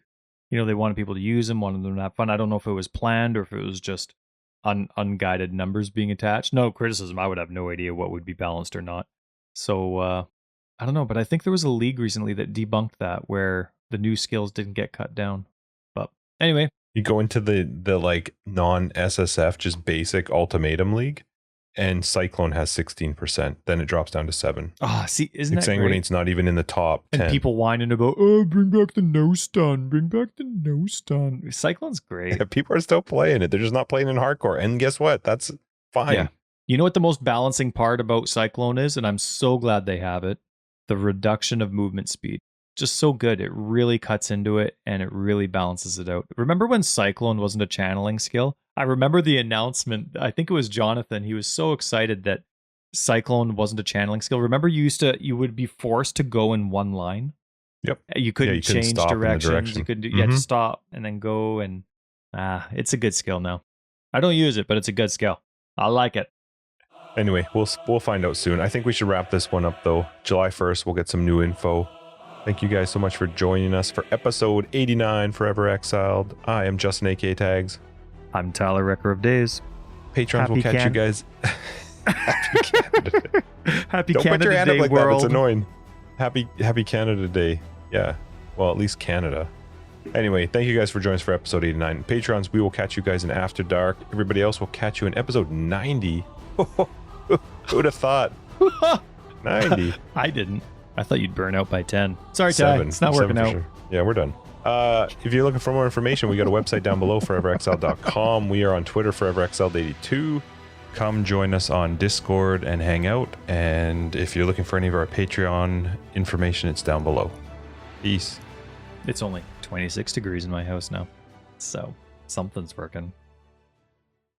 You know, they wanted people to use them, wanted them to have fun. I don't know if it was planned or if it was just unguided numbers being attached. No criticism. I would have no idea what would be balanced or not. So, I don't know. But I think there was a league recently that debunked that where the new skills didn't get cut down. But anyway. You go into the like non-SSF, just basic Ultimatum League, and Cyclone has 16%. Then it drops down to 7. See, isn't that great? Exsanguinate's not even in the top 10. And people whining about, bring back the no stun, bring back the no stun. Cyclone's great. Yeah, people are still playing it. They're just not playing in hardcore. And guess what? That's fine. Yeah. You know what the most balancing part about Cyclone is? And I'm so glad they have it. The reduction of movement speed. just so good. It really cuts into it and it really balances it out. Remember when Cyclone wasn't a channeling skill? I remember the announcement. I think it was Jonathan. He was so excited that Cyclone wasn't a channeling skill. Remember you would be forced to go in one line. Yep. You couldn't change stop in the directions. direction. You couldn't. You had to stop and then go. And it's a good skill now. I don't use it, but it's a good skill. I like it. Anyway, we'll find out soon. I think we should wrap this one up though. July 1st, we'll get some new info. Thank you guys so much for joining us for episode 89, Forever Exiled. I am Justin, aka Tagz. I'm Tyler, Wrecker of Days. Patrons will catch you guys. Happy Canada Day. Happy Don't Canada put your hand Day, up like world. that. It's annoying. Happy Canada Day. Yeah. Well, at least Canada. Anyway, thank you guys for joining us for episode 89. Patrons, we will catch you guys in After Dark. Everybody else will catch you in episode 90. Who'd have thought? 90. I didn't. I thought you'd burn out by 10. Sorry, Ty. It's not working out. Sure. Yeah, we're done. If you're looking for more information, we got a website down below, foreverexiled.com. We are on Twitter, foreverexiled82. Come join us on Discord and hang out. And if you're looking for any of our Patreon information, it's down below. Peace. It's only 26 degrees in my house now, so something's working.